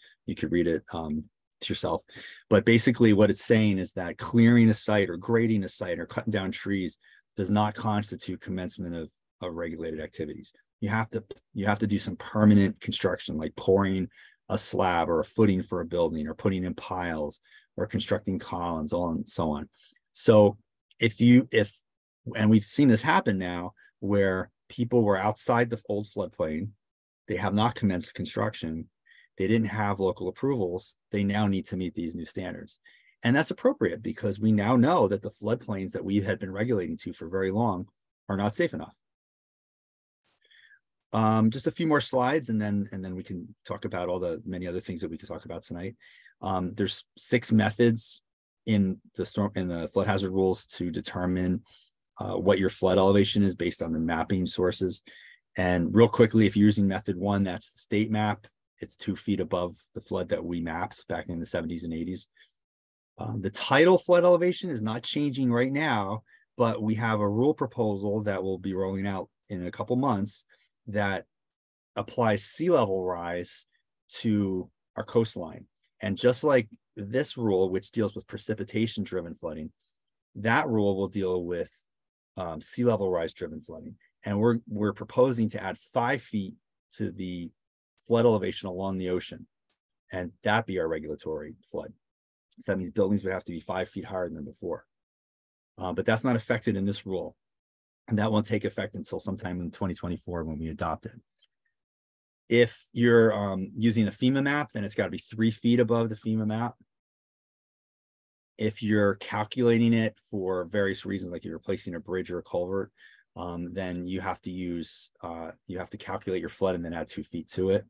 read it to yourself, but basically what it's saying is that clearing a site or grading a site or cutting down trees does not constitute commencement of regulated activities. You have to do some permanent construction, like pouring a slab or a footing for a building or putting in piles or constructing columns, and so on. So and we've seen this happen now where people were outside the old floodplain, they have not commenced construction, they didn't have local approvals, they now need to meet these new standards. And that's appropriate because we now know that the floodplains that we had been regulating to for very long are not safe enough. Just a few more slides and then we can talk about all the many other things that we could talk about tonight. There's 6 methods in the flood hazard rules to determine what your flood elevation is based on the mapping sources. And real quickly, if you're using method 1, that's the state map. It's 2 feet above the flood that we mapped back in the 70s and 80s. The tidal flood elevation is not changing right now, but we have a rule proposal that will be rolling out in a couple months that applies sea level rise to our coastline. And just like this rule, which deals with precipitation driven flooding, that rule will deal with sea level rise driven flooding. And we're proposing to add 5 feet to the flood elevation along the ocean, and that be our regulatory flood. So that means buildings would have to be 5 feet higher than before. But that's not affected in this rule. And that won't take effect until sometime in 2024 when we adopt it. If you're using a FEMA map, then it's got to be 3 feet above the FEMA map. If you're calculating it for various reasons, like you're replacing a bridge or a culvert, then you have to calculate your flood and then add 2 feet to it.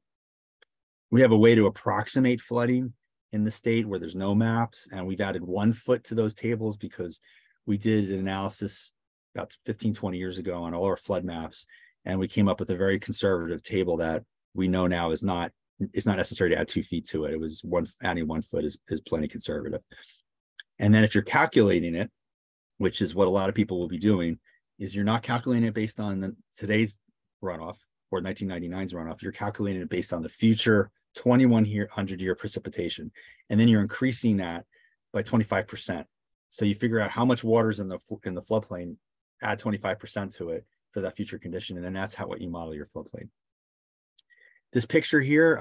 We have a way to approximate flooding in the state where there's no maps, and we've added 1 foot to those tables because we did an analysis about 15, 20 years ago on all our flood maps, and we came up with a very conservative table that we know now it's not necessary to add 2 feet to it. It was adding 1 foot is plenty conservative. And then if you're calculating it, which is what a lot of people will be doing, is you're not calculating it based on today's runoff or 1999's runoff. You're calculating it based on the future 2100-year precipitation. And then you're increasing that by 25%. So you figure out how much water's in the floodplain, add 25% to it for that future condition. And then that's what you model your floodplain. This picture here,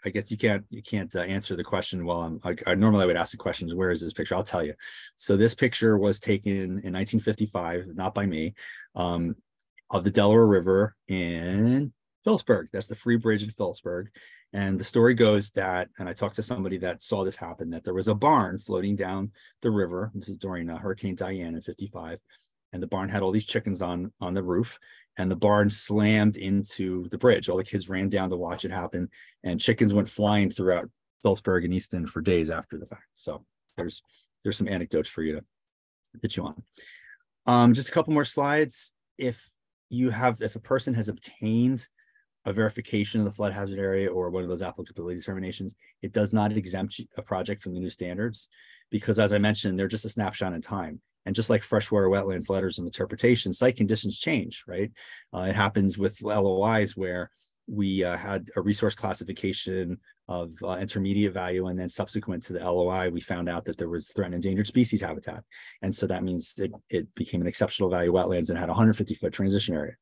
I guess you can't answer the question. Well, I normally would ask the questions, where is this picture? I'll tell you. So this picture was taken in 1955, not by me, of the Delaware River in Phillipsburg. That's the Free Bridge in Phillipsburg. And the story goes that, and I talked to somebody that saw this happen, that there was a barn floating down the river. This is during Hurricane Diane in 55. And the barn had all these chickens on the roof, and the barn slammed into the bridge. All the kids ran down to watch it happen, and chickens went flying throughout Phillipsburg and Easton for days after the fact. So there's some anecdotes for you to get you on. Just a couple more slides. If a person has obtained a verification of the flood hazard area or one of those applicability determinations, it does not exempt a project from the new standards, because as I mentioned, they're just a snapshot in time. And just like freshwater wetlands letters of interpretation, site conditions change, right? It happens with LOIs where we had a resource classification of intermediate value, and then subsequent to the LOI, we found out that there was threatened endangered species habitat. And so that means it became an exceptional value wetlands and had a 150-foot transition area.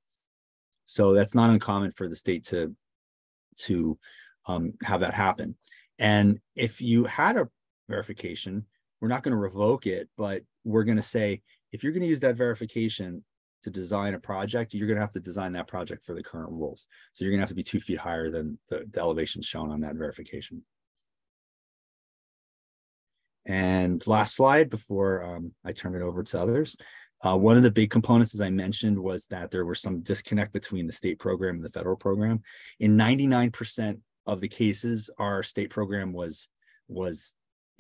So that's not uncommon for the state to have that happen. And if you had a verification, we're not going to revoke it, but we're going to say, if you're going to use that verification to design a project, you're going to have to design that project for the current rules. So you're going to have to be 2 feet higher than the elevation shown on that verification. And last slide before I turn it over to others. One of the big components, as I mentioned, was that there was some disconnect between the state program and the federal program. In 99% of the cases, our state program was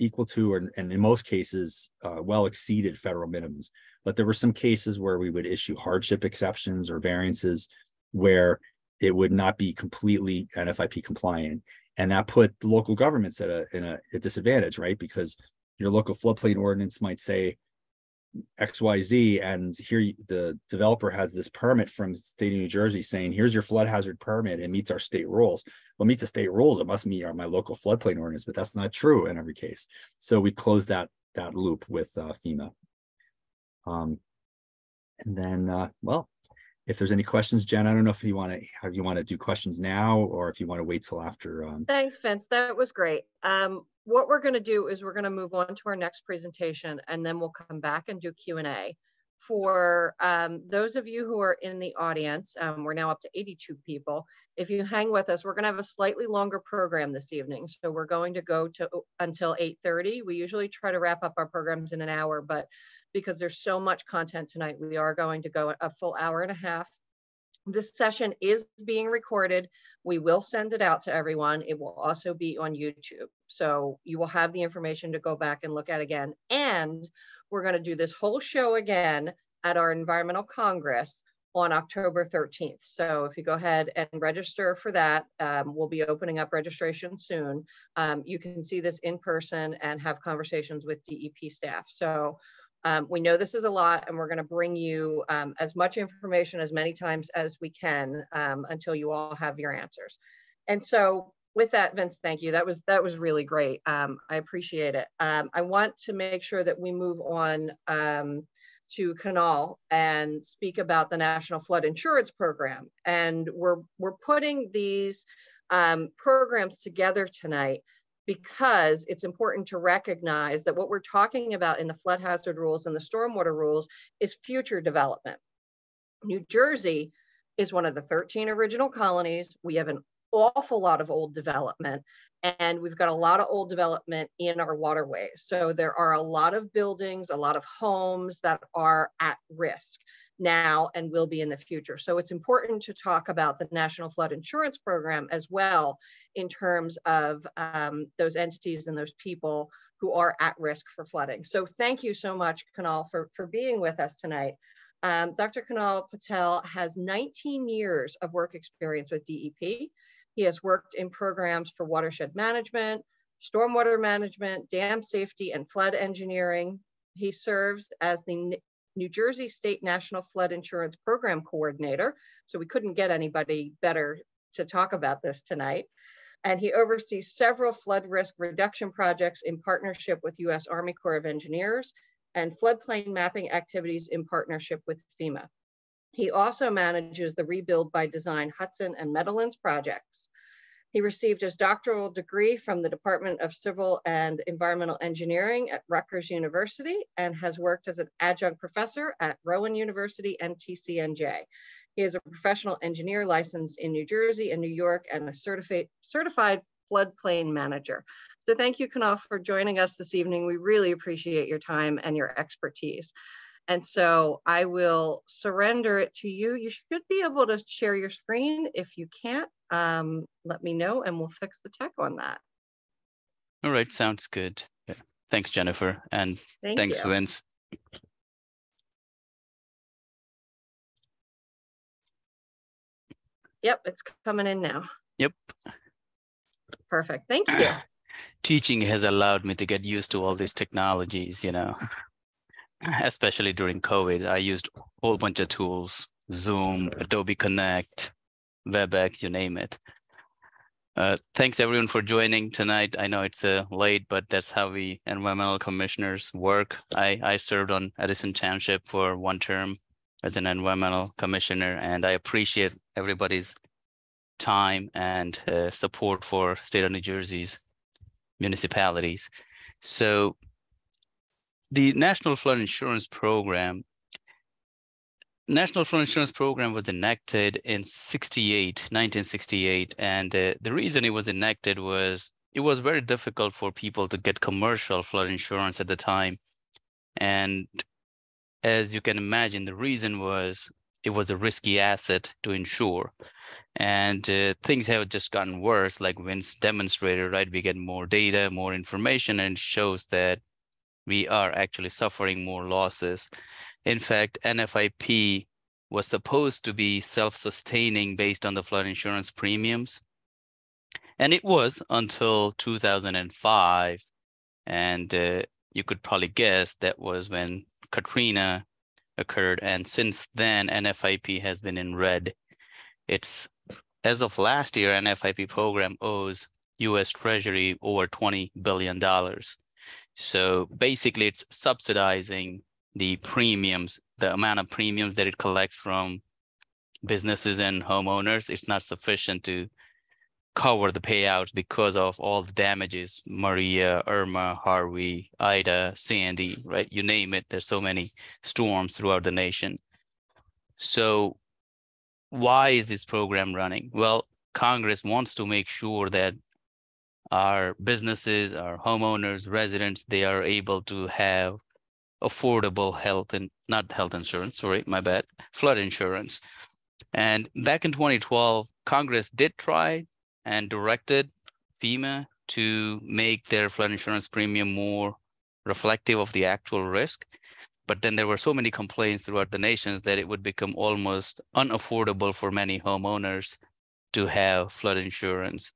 equal to, and in most cases, well exceeded federal minimums. But there were some cases where we would issue hardship exceptions or variances where it would not be completely NFIP compliant. And that put the local governments at a disadvantage, right? Because your local floodplain ordinance might say XYZ, and here the developer has this permit from the state of New Jersey saying, here's your flood hazard permit, it meets our state rules. Well, it meets the state rules, it must meet my local floodplain ordinance, but that's not true in every case. So we closed that loop with FEMA. And then, well, if there's any questions, Jen, I don't know if you want to do questions now, or if you want to wait till after. Thanks, Vince. That was great. What we're going to do is we're going to move on to our next presentation, and then we'll come back and do Q&A. For those of you who are in the audience, we're now up to 82 people. If you hang with us, we're going to have a slightly longer program this evening. So we're going to go until 8:30. We usually try to wrap up our programs in an hour, but because there's so much content tonight, we are going to go a full hour and a half. This session is being recorded. We will send it out to everyone. It will also be on YouTube. So you will have the information to go back and look at again. And we're going to do this whole show again at our Environmental Congress on October 13th. So if you go ahead and register for that, we'll be opening up registration soon. You can see this in person and have conversations with DEP staff. So we know this is a lot, and we're going to bring you as much information as many times as we can until you all have your answers. And so with that, Vince, thank you. That was really great. I appreciate it. I want to make sure that we move on to Kunal and speak about the National Flood Insurance Program. And we're putting these programs together tonight because it's important to recognize that what we're talking about in the flood hazard rules and the stormwater rules is future development. New Jersey is one of the 13 original colonies. We have an awful lot of old development, and we've got a lot of old development in our waterways. So there are a lot of buildings, a lot of homes that are at risk now and will be in the future. So it's important to talk about the National Flood Insurance Program as well in terms of those entities and those people who are at risk for flooding. So thank you so much, Kunal, for being with us tonight. Dr. Kunal Patel has 19 years of work experience with DEP. He has worked in programs for watershed management, stormwater management, dam safety, and flood engineering. He serves as the New Jersey State National Flood Insurance Program Coordinator. So we couldn't get anybody better to talk about this tonight. And he oversees several flood risk reduction projects in partnership with U.S. Army Corps of Engineers and floodplain mapping activities in partnership with FEMA. He also manages the Rebuild by Design Hudson and Meadowlands projects. He received his doctoral degree from the Department of Civil and Environmental Engineering at Rutgers University and has worked as an adjunct professor at Rowan University and TCNJ. He is a professional engineer licensed in New Jersey and New York and a certified floodplain manager. So thank you, Kunal, for joining us this evening. We really appreciate your time and your expertise. And so I will surrender it to you. You should be able to share your screen. If you can't, let me know and we'll fix the tech on that. All right, sounds good. Yeah. Thanks, Jennifer. And thanks, Vince. Yep, it's coming in now. Yep. Perfect, thank you. Teaching has allowed me to get used to all these technologies, you know, especially during COVID. I used a whole bunch of tools, Zoom, Adobe Connect, WebEx, you name it. Thanks everyone for joining tonight. I know it's late, but that's how we environmental commissioners work. I served on Edison Township for one term as an environmental commissioner, and I appreciate everybody's time and support for state of New Jersey's municipalities. So the National Flood Insurance Program was enacted in 1968. And the reason it was enacted was it was very difficult for people to get commercial flood insurance at the time. And as you can imagine, the reason was it was a risky asset to insure. And things have just gotten worse, like Vince demonstrated, right? We get more data, more information, and it shows that we are actually suffering more losses. In fact, NFIP was supposed to be self-sustaining based on the flood insurance premiums. And it was until 2005. And you could probably guess that was when Katrina occurred. And since then, NFIP has been in red. It's, as of last year, NFIP program owes US Treasury over $20 billion. So basically it's subsidizing the premiums, the amount of premiums that it collects from businesses and homeowners. It's not sufficient to cover the payouts because of all the damages, Maria, Irma, Harvey, Ida, Sandy, right? You name it, there's so many storms throughout the nation. So why is this program running? Well, Congress wants to make sure that our businesses, our homeowners, residents, they are able to have affordable health and not health insurance, sorry, my bad, flood insurance. And back in 2012, Congress did try and directed FEMA to make their flood insurance premium more reflective of the actual risk. But then there were so many complaints throughout the nation that it would become almost unaffordable for many homeowners to have flood insurance.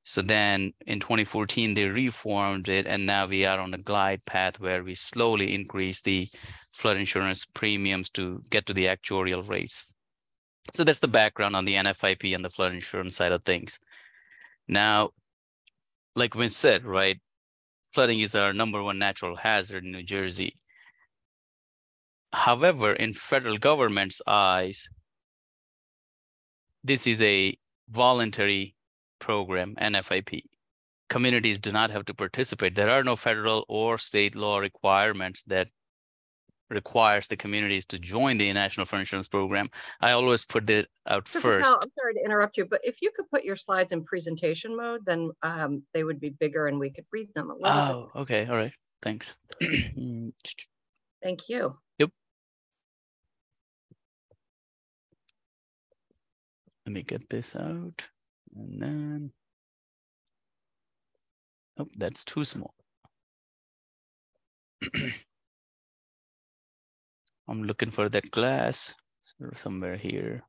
So then in 2014, they reformed it, and now we are on a glide path where we slowly increase the flood insurance premiums to get to the actuarial rates. So that's the background on the NFIP and the flood insurance side of things. Now, like Vince said, right, flooding is our #1 natural hazard in New Jersey. However, in federal government's eyes, this is a voluntary program, NFIP. Communities do not have to participate. There are no federal or state law requirements that requires the communities to join the National Flood Insurance Program. I always put it out first. Cal, I'm sorry to interrupt you, but if you could put your slides in presentation mode, then they would be bigger and we could read them a little bit. Oh, okay. All right. Thanks. Thank you. Yep. Let me get this out. And then, oh, that's too small. I'm looking for that glass somewhere here.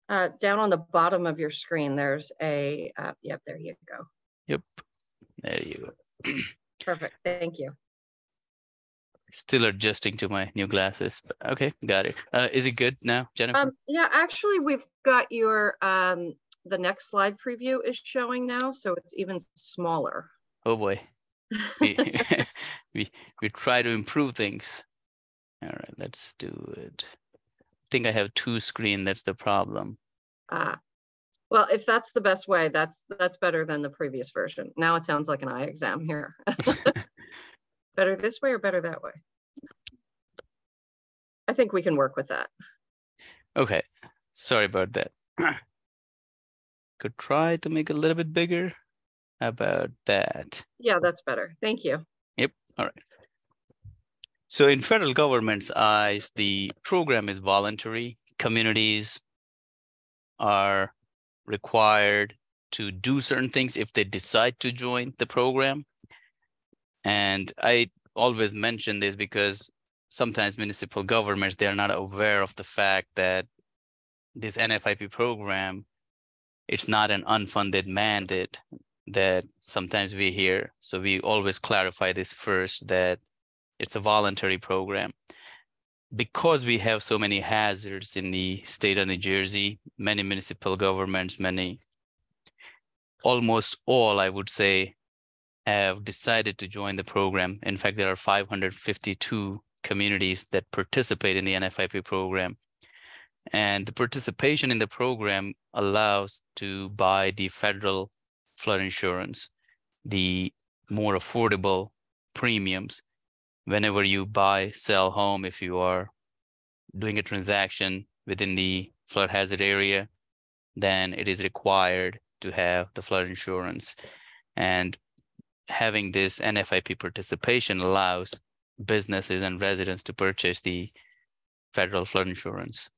Down on the bottom of your screen, there's a, yep, there you go. Yep, there you go. Perfect, thank you. Still adjusting to my new glasses, but okay, got it. Is it good now, Jennifer? Yeah, actually, we've got your, the next slide preview is showing now, so it's even smaller. Oh boy. we try to improve things. All right, let's do it. I think I have two screens. That's the problem. Well, if that's the best way, that's better than the previous version. Now it sounds like an eye exam here. Better this way or better that way? I think we can work with that. Okay, sorry about that. Could try to make it a little bit bigger. How about that? Yeah, that's better. Thank you. Yep, all right. So in federal government's eyes, the program is voluntary. Communities are required to do certain things if they decide to join the program. And I always mention this because sometimes municipal governments, they are not aware of the fact that this NFIP program, it's not an unfunded mandate that sometimes we hear. So we always clarify this first, that it's a voluntary program. Because we have so many hazards in the state of New Jersey, many municipal governments, almost all, I would say, have decided to join the program. In fact, there are 552 communities that participate in the NFIP program. And the participation in the program allows to buy the federal flood insurance, the more affordable premiums. Whenever you buy, sell home, if you are doing a transaction within the flood hazard area, then it is required to have the flood insurance. And having this NFIP participation allows businesses and residents to purchase the federal flood insurance.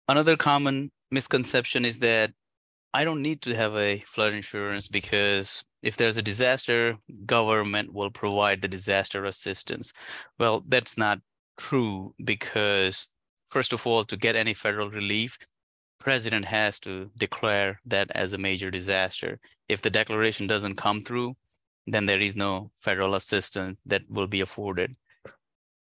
Another common misconception is that I don't need to have a flood insurance because if there's a disaster, government will provide the disaster assistance. Well, that's not true because, first of all, to get any federal relief, president has to declare that as a major disaster. If the declaration doesn't come through, then there is no federal assistance that will be afforded.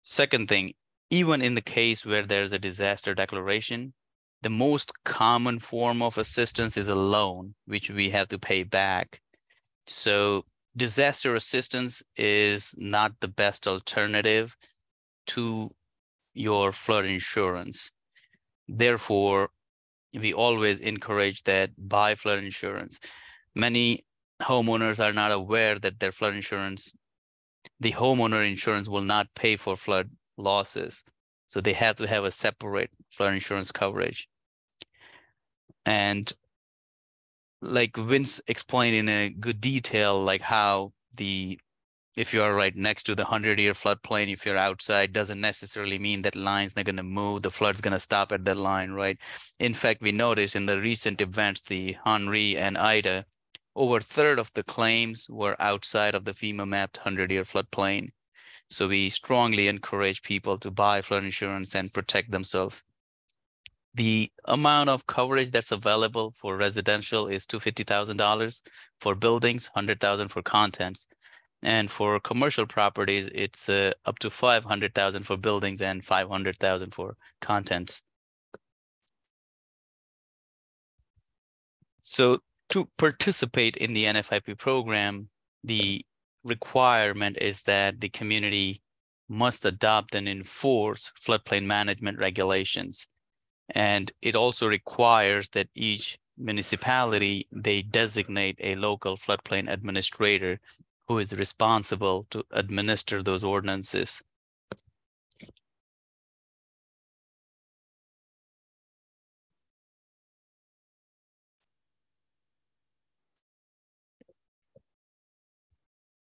Second thing, even in the case where there's a disaster declaration, the most common form of assistance is a loan, which we have to pay back. So disaster assistance is not the best alternative to your flood insurance. Therefore, we always encourage that buy flood insurance. Many homeowners are not aware that their flood insurance, the homeowner insurance will not pay for flood losses. So they have to have a separate flood insurance coverage. And like Vince explained in a good detail, like how if you are right next to the 100-year floodplain, if you're outside, doesn't necessarily mean that line's not going to move, the flood's going to stop at that line, right? In fact, we noticed in the recent events, the Henri and Ida, over a third of the claims were outside of the FEMA mapped 100-year floodplain. So we strongly encourage people to buy flood insurance and protect themselves. The amount of coverage that's available for residential is $250,000. For buildings, $100,000 for contents. And for commercial properties, it's up to $500,000 for buildings and $500,000 for contents. So to participate in the NFIP program, the requirement is that the community must adopt and enforce floodplain management regulations. And it also requires that each municipality, they designate a local floodplain administrator who is responsible to administer those ordinances.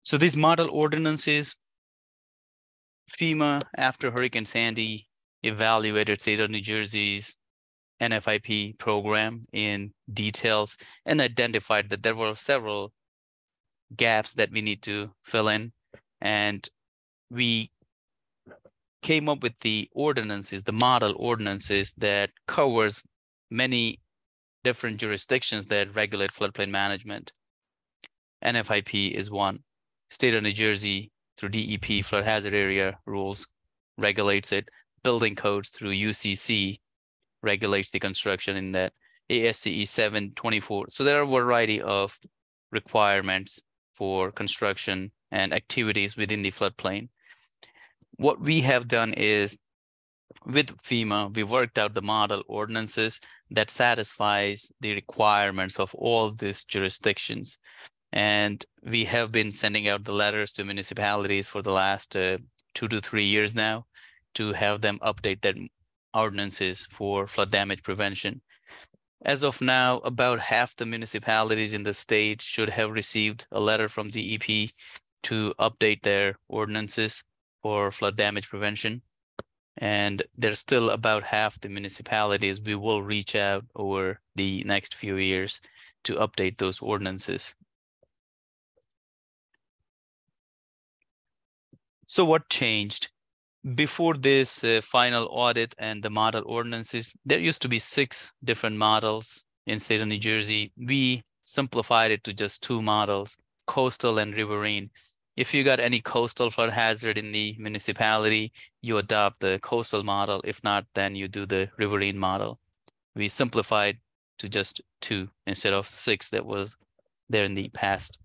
So these model ordinances, FEMA, after Hurricane Sandy, evaluated state of New Jersey's NFIP program in details and identified that there were several gaps that we need to fill in. And we came up with the ordinances, the model ordinances that covers many different jurisdictions that regulate floodplain management. NFIP is one. State of New Jersey through DEP flood hazard area rules regulates it. Building codes through UCC regulates the construction in that. ASCE 724. So there are a variety of requirements for construction and activities within the floodplain. What we have done is with FEMA, we worked out the model ordinances that satisfies the requirements of all these jurisdictions. And we have been sending out the letters to municipalities for the last 2 to 3 years now to have them update their ordinances for flood damage prevention. As of now, about half the municipalities in the state should have received a letter from DEP to update their ordinances for flood damage prevention. And there's still about half the municipalities we will reach out over the next few years to update those ordinances. So what changed? Before this final audit and the model ordinances, there used to be 6 different models in state of New Jersey. We simplified it to just 2 models, coastal and riverine. If you got any coastal flood hazard in the municipality, you adopt the coastal model. If not, then you do the riverine model. We simplified to just 2 instead of 6 that was there in the past.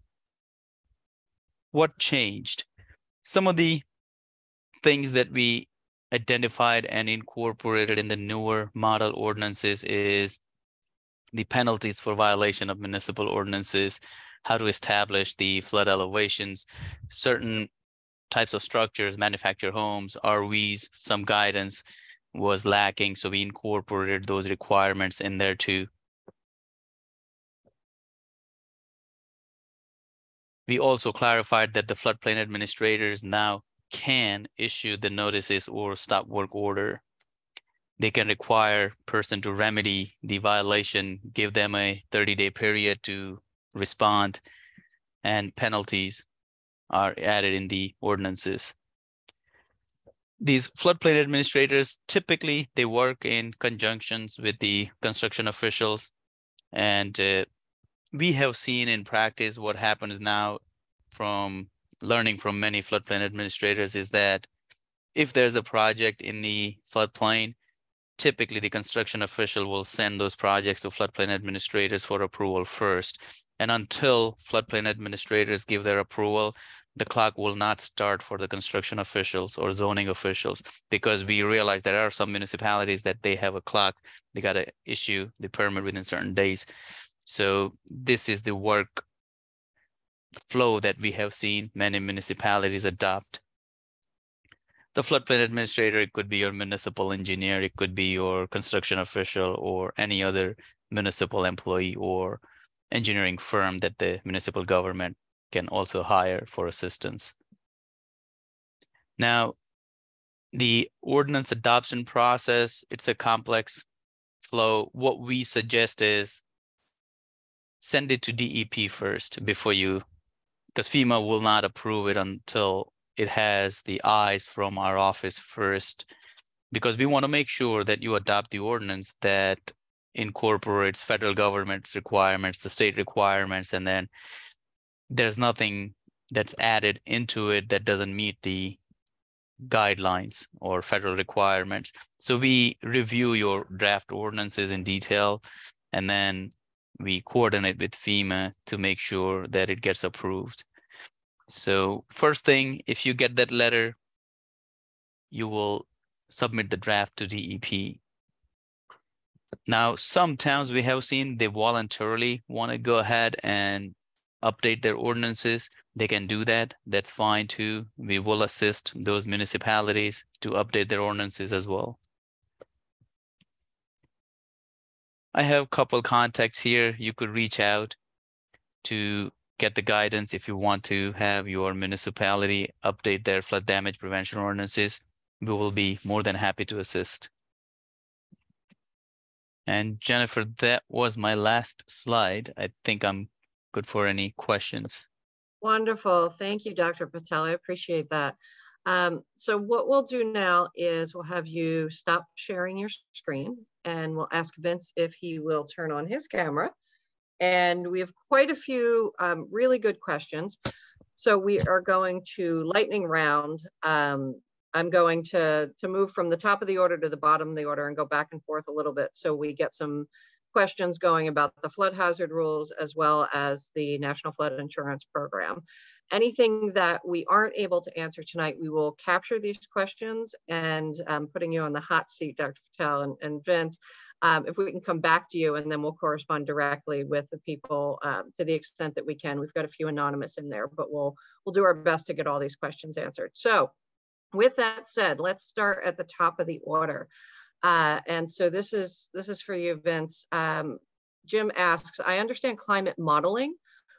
What changed? Some of the things that we identified and incorporated in the newer model ordinances is the penalties for violation of municipal ordinances, how to establish the flood elevations, certain types of structures, manufactured homes, RVs, some guidance was lacking, so we incorporated those requirements in there too. We also clarified that the floodplain administrators now can issue the notices or stop work order. They can require person to remedy the violation, give them a 30-day period to respond, and penalties are added in the ordinances. These floodplain administrators, typically they work in conjunctions with the construction officials, and we have seen in practice what happens now from learning from many floodplain administrators is that if there's a project in the floodplain, typically the construction official will send those projects to floodplain administrators for approval first. And until floodplain administrators give their approval, the clock will not start for the construction officials or zoning officials, because we realize there are some municipalities that they have a clock. They got to issue the permit within certain days. So this is the work flow that we have seen many municipalities adopt. The floodplain administrator, it could be your municipal engineer, it could be your construction official, or any other municipal employee or engineering firm that the municipal government can also hire for assistance. Now, the ordinance adoption process, it's a complex flow. What we suggest is send it to DEP first before you, because FEMA will not approve it until it has the eyes from our office first, because we want to make sure that you adopt the ordinance that incorporates federal government's requirements, the state requirements, and then there's nothing that's added into it that doesn't meet the guidelines or federal requirements. So we review your draft ordinances in detail, and then we coordinate with FEMA to make sure that it gets approved. So first thing, if you get that letter, you will submit the draft to DEP. Now, some towns we have seen, they voluntarily want to go ahead and update their ordinances. They can do that. That's fine too. We will assist those municipalities to update their ordinances as well. I have a couple contacts here. You could reach out to get the guidance if you want to have your municipality update their flood damage prevention ordinances. We will be more than happy to assist. And Jennifer, that was my last slide. I think I'm good for any questions. Wonderful. Thank you, Dr. Patel. I appreciate that. So what we'll do now is we'll have you stop sharing your screen, and we'll ask Vince if he will turn on his camera. And we have quite a few really good questions. So we are going to lightning round. I'm going to move from the top of the order to the bottom of the order and go back and forth a little bit so we get some questions going about the flood hazard rules as well as the National Flood Insurance Program. Anything that we aren't able to answer tonight, we will capture these questions, and putting you on the hot seat, Dr. Patel and Vince, if we can come back to you, and then we'll correspond directly with the people to the extent that we can. We've got a few anonymous in there, but we'll do our best to get all these questions answered. So with that said, let's start at the top of the order. And so this is for you, Vince. Jim asks, I understand climate modeling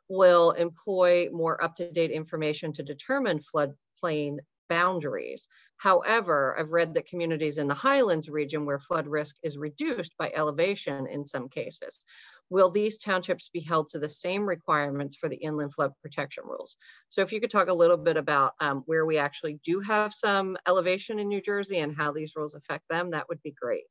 will employ more up-to-date information to determine floodplain boundaries. However, I've read that communities in the Highlands region where flood risk is reduced by elevation in some cases. Will these townships be held to the same requirements for the inland flood protection rules? So if you could talk a little bit about where we actually do have some elevation in New Jersey and how these rules affect them, that would be great.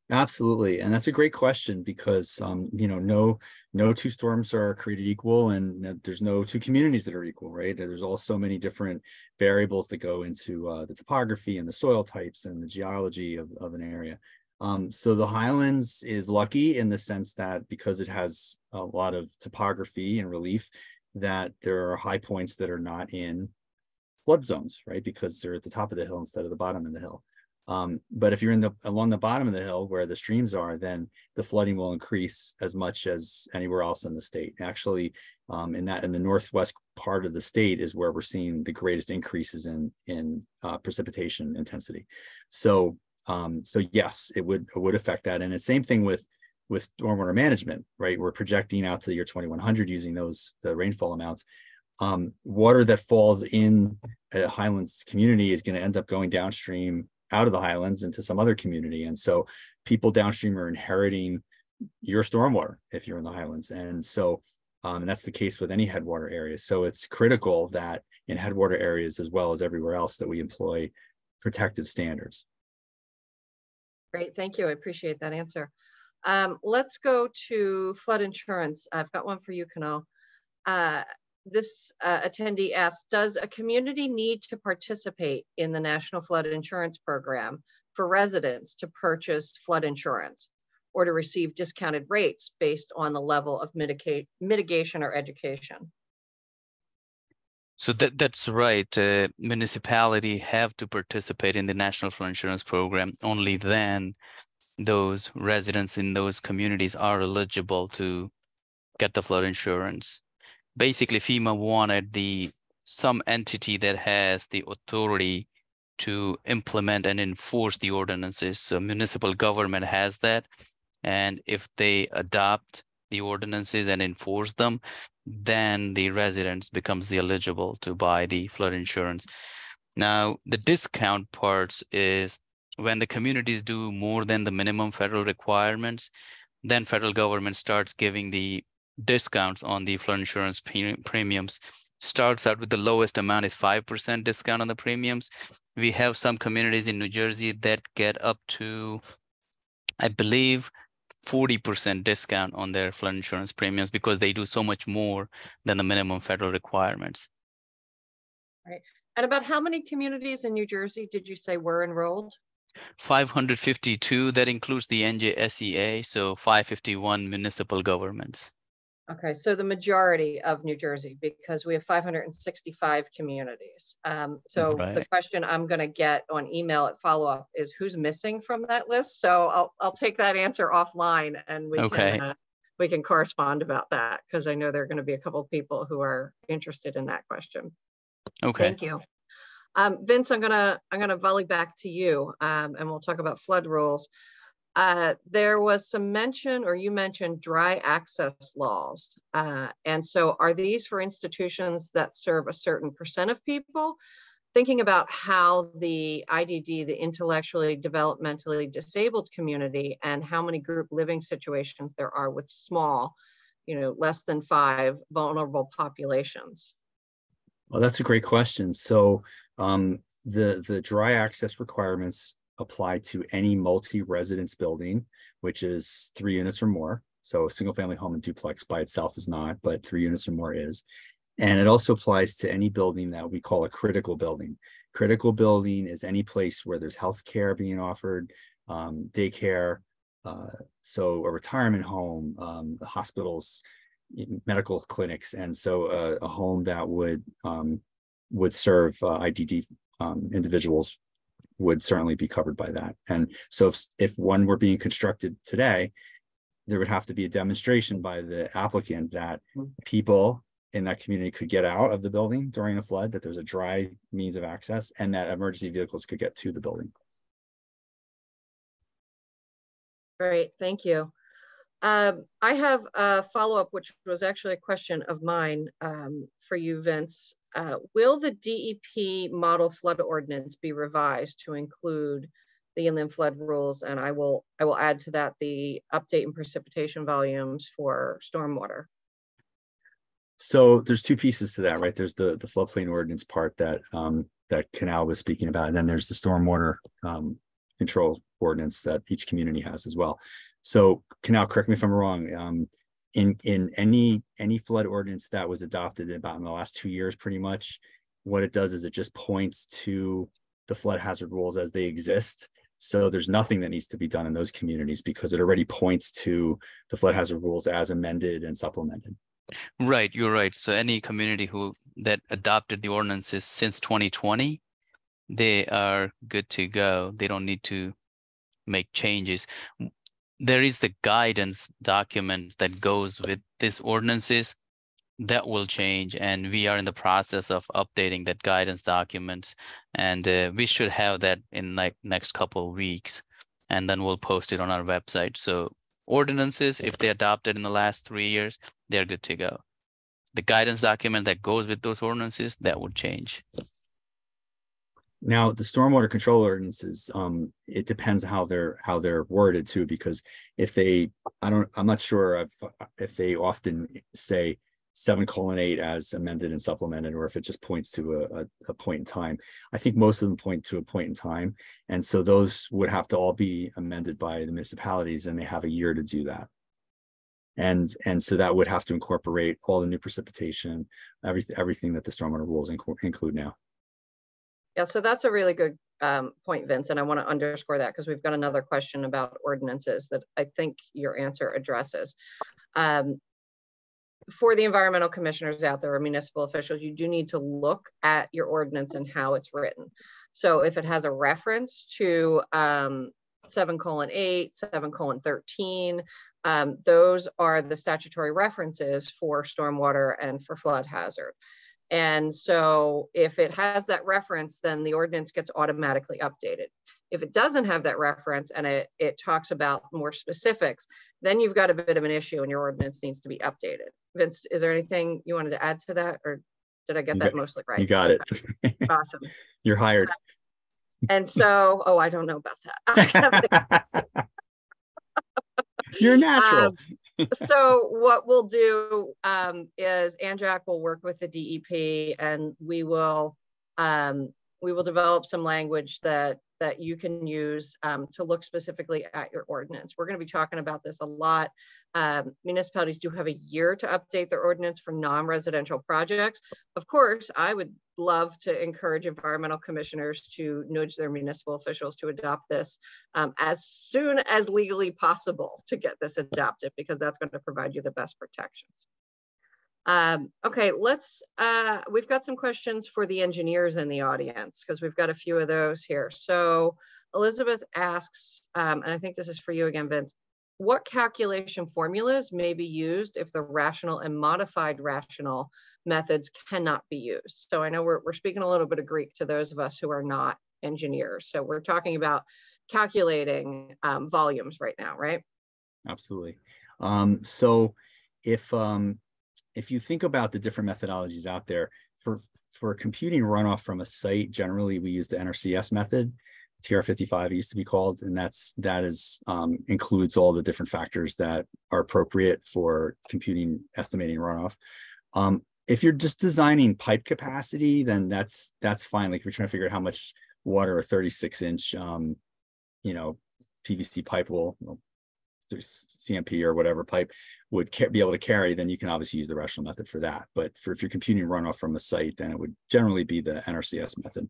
Absolutely. And that's a great question because, no two storms are created equal, and there's no two communities that are equal, right? There's all so many different variables that go into the topography and the soil types and the geology of an area. So the Highlands is lucky in the sense that because it has a lot of topography and relief, that there are high points that are not in flood zones, right? Because they're at the top of the hill instead of the bottom of the hill. But if you're along the bottom of the hill where the streams are, then the flooding will increase as much as anywhere else in the state. Actually, in the northwest part of the state is where we're seeing the greatest increases in precipitation intensity. So yes, it would affect that. And the same thing with stormwater management, right? We're projecting out to the year 2100 using the rainfall amounts. Water that falls in a Highlands community is going to end up going downstream out of the Highlands into some other community. And so people downstream are inheriting your stormwater if you're in the Highlands. And so, and that's the case with any headwater areas. So it's critical that in headwater areas, as well as everywhere else, that we employ protective standards. Great, thank you. I appreciate that answer. Let's go to flood insurance. I've got one for you, Kunal. This attendee asks, does a community need to participate in the National Flood Insurance Program for residents to purchase flood insurance or to receive discounted rates based on the level of mitigation or education? So that's right. Municipality have to participate in the National Flood Insurance Program. Only then those residents in those communities are eligible to get the flood insurance. Basically, FEMA wanted some entity that has the authority to implement and enforce the ordinances. So municipal government has that. And if they adopt the ordinances and enforce them, then the residents becomes eligible to buy the flood insurance. Now, the discount parts is when the communities do more than the minimum federal requirements, then federal government starts giving the discounts on the flood insurance premiums. Starts out with the lowest amount is 5% discount on the premiums. We have some communities in New Jersey that get up to, I believe, 40% discount on their flood insurance premiums because they do so much more than the minimum federal requirements. Right. And about how many communities in New Jersey did you say were enrolled? 552, that includes the NJSEA, so 551 municipal governments. Okay, so the majority of New Jersey, because we have 565 communities. So Right. The question I'm going to get on email at follow-up is who's missing from that list. So I'll take that answer offline, and we can correspond about that, because I know there are going to be a couple of people who are interested in that question. Okay. Thank you. Vince, I'm gonna volley back to you, and we'll talk about flood rules. There was some mention, or you mentioned, dry access laws. And so are these for institutions that serve a certain percent of people? Thinking about how the IDD, the intellectually developmentally disabled community, and how many group living situations there are with small, less than 5 vulnerable populations. Well, that's a great question. So the dry access requirements apply to any multi-residence building, which is 3 units or more. So a single family home and duplex by itself is not, but 3 units or more is. And it also applies to any building that we call a critical building. Critical building is any place where there's healthcare being offered, daycare, so a retirement home, hospitals, medical clinics, and so a home that would serve IDD individuals would certainly be covered by that. And so if one were being constructed today, there would have to be a demonstration by the applicant that people in that community could get out of the building during a flood, that there's a dry means of access, and that emergency vehicles could get to the building. Great, thank you. I have a follow-up, which was actually a question of mine for you, Vince. Will the DEP model flood ordinance be revised to include the inland flood rules? And I will add to that the update in precipitation volumes for stormwater. So there's two pieces to that, right? There's the floodplain ordinance part that that Canal was speaking about, and then there's the stormwater control ordinance that each community has as well. So Canal, correct me if I'm wrong. In any flood ordinance that was adopted in the last 2 years, pretty much, what it does is it just points to the flood hazard rules as they exist. So there's nothing that needs to be done in those communities because it already points to the flood hazard rules as amended and supplemented. Right, you're right. So any community that adopted the ordinances since 2020, they are good to go. They don't need to make changes. There is the guidance document that goes with these ordinances that will change, and we are in the process of updating that guidance document, and we should have that in like next couple of weeks, and then we'll post it on our website. So ordinances, if they adopted in the last 3 years, they're good to go. The guidance document that goes with those ordinances, that would change. Now, the stormwater control ordinances, it depends how they're worded too, because I'm not sure if they often say 7:8 as amended and supplemented, or if it just points to a point in time. I think most of them point to a point in time, and so those would have to all be amended by the municipalities, and they have a year to do that. And so that would have to incorporate all the new precipitation, everything that the stormwater rules include now. Yeah, so that's a really good point, Vince, and I want to underscore that because we've got another question about ordinances that I think your answer addresses. For the environmental commissioners out there or municipal officials, you do need to look at your ordinance and how it's written. So if it has a reference to 7:8, 7:13, those are the statutory references for stormwater and for flood hazard. And so if it has that reference, then the ordinance gets automatically updated. If it doesn't have that reference and it talks about more specifics, then you've got a bit of an issue and your ordinance needs to be updated. Vince, is there anything you wanted to add to that, or did I get that mostly right? You got it. Awesome. You're hired. And so, I don't know about that. You're natural. So what we'll do is ANJAC will work with the DEP, and we will develop some language that you can use to look specifically at your ordinance. We're going to be talking about this a lot. Municipalities do have a year to update their ordinance for non-residential projects. Of course, I would love to encourage environmental commissioners to nudge their municipal officials to adopt this as soon as legally possible to get this adopted, because that's going to provide you the best protections. Okay, we've got some questions for the engineers in the audience because we've got a few of those here. So Elizabeth asks, and I think this is for you again, Vince, what calculation formulas may be used if the rational and modified rational methods cannot be used? So I know we're speaking a little bit of Greek to those of us who are not engineers. So we're talking about calculating volumes right now, right? Absolutely. So if you think about the different methodologies out there, for computing runoff from a site, generally we use the NRCS method. TR55 used to be called, and that includes all the different factors that are appropriate for estimating runoff. If you're just designing pipe capacity, then that's fine. Like if you're trying to figure out how much water a 36-inch PVC pipe CMP or whatever pipe would be able to carry, then you can obviously use the rational method for that. But if you're computing runoff from a site, then it would generally be the NRCS method.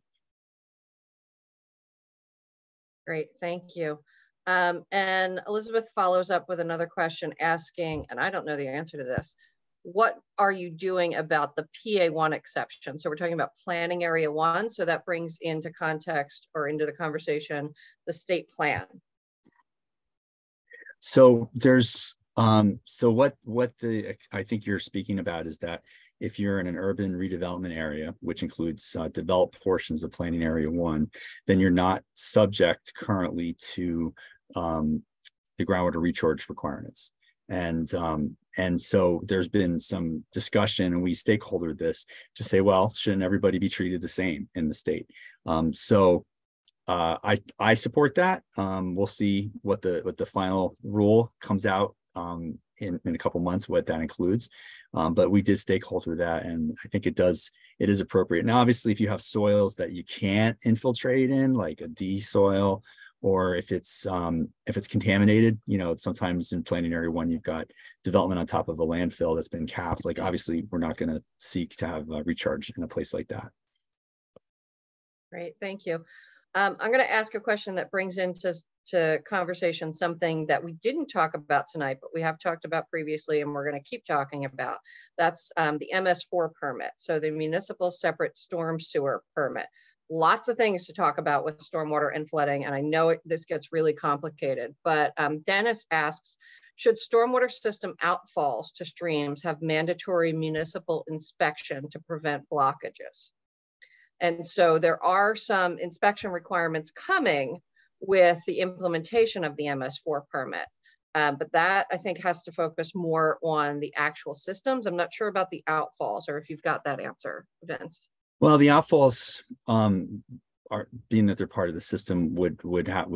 Great, thank you. And Elizabeth follows up with another question asking, and I don't know the answer to this, what are you doing about the PA1 exception? So we're talking about planning area 1. So that brings into context or into the conversation the state plan. So there's so what I think you're speaking about is that if you're in an urban redevelopment area, which includes developed portions of planning area 1, then you're not subject currently to the groundwater recharge requirements. And so there's been some discussion, and we stakeholdered this to say, well, shouldn't everybody be treated the same in the state? I support that. We'll see what the final rule comes out in a couple months, what that includes. But we did stakeholder that, and I think it is appropriate. Now, obviously, if you have soils that you can't infiltrate in, like a D soil, or if it's contaminated, sometimes in planning area 1, you've got development on top of a landfill that's been capped. Like, obviously, we're not going to seek to have recharge in a place like that. Great, thank you. I'm going to ask a question that brings into conversation something that we didn't talk about tonight, but we have talked about previously, and we're going to keep talking about. That's the MS4 permit, so the Municipal Separate Storm Sewer Permit. Lots of things to talk about with stormwater and flooding, and I know this gets really complicated, but Dennis asks, should stormwater system outfalls to streams have mandatory municipal inspection to prevent blockages? And so there are some inspection requirements coming with the implementation of the MS4 permit. But that, I think, has to focus more on the actual systems. I'm not sure about the outfalls, or if you've got that answer, Vince. Well, the outfalls, are being that they're part of the system, would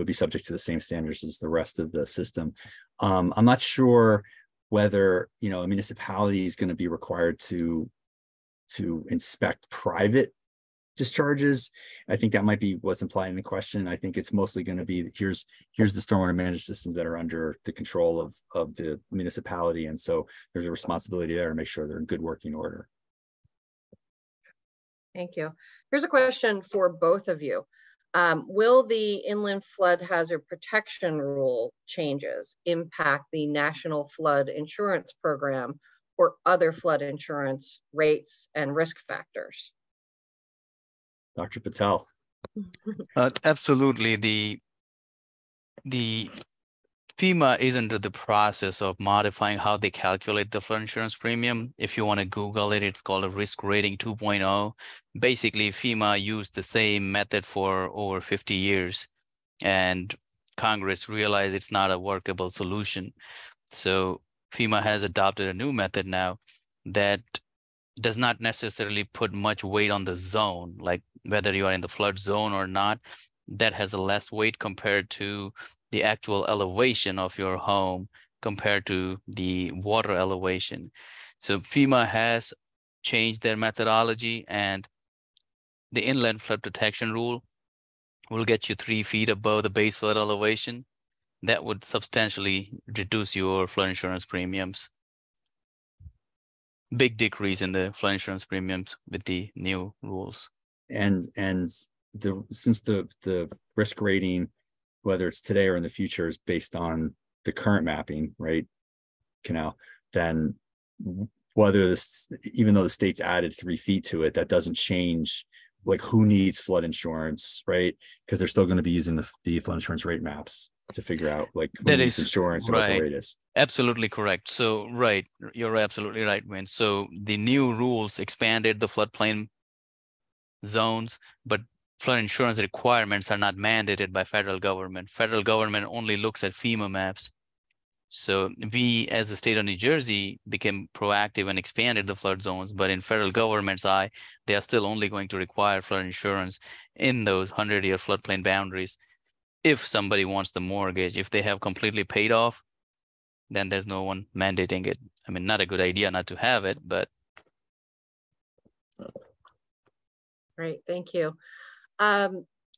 be subject to the same standards as the rest of the system. I'm not sure whether a municipality is going to be required to inspect private discharges. I think that might be what's implied in the question. I think it's mostly going to be here's the stormwater management systems that are under the control of the municipality, and so there's a responsibility there to make sure they're in good working order. Thank you. Here's a question for both of you. Will the Inland Flood Hazard Protection Rule changes impact the National Flood Insurance Program or other flood insurance rates and risk factors? Dr. Patel. Absolutely. The FEMA is under the process of modifying how they calculate the flood insurance premium. If you want to Google it, it's called a risk rating 2.0. Basically, FEMA used the same method for over 50 years, and Congress realized it's not a workable solution. So FEMA has adopted a new method now that does not necessarily put much weight on the zone, like whether you are in the flood zone or not. That has a less weight compared to the actual elevation of your home compared to the water elevation. So FEMA has changed their methodology, and the Inland Flood Protection Rule will get you 3 feet above the base flood elevation. That would substantially reduce your flood insurance premiums. Big decrease in the flood insurance premiums with the new rules. And since the risk rating, whether it's today or in the future, is based on the current mapping, right, canal, then whether this, even though the state's added 3 feet to it, that doesn't change like who needs flood insurance, right? Because they're still going to be using the flood insurance rate maps to figure out like who needs insurance and what the rate is. Absolutely correct. So right, you're absolutely right, Wayne. So the new rules expanded the floodplain zones, but flood insurance requirements are not mandated by federal government. Federal government only looks at FEMA maps. So we, as the state of New Jersey, became proactive and expanded the flood zones, but in federal government's eye, they are still only going to require flood insurance in those 100-year floodplain boundaries. If somebody wants the mortgage, if they have completely paid off, then there's no one mandating it. I mean, not a good idea not to have it, but. Great, thank you.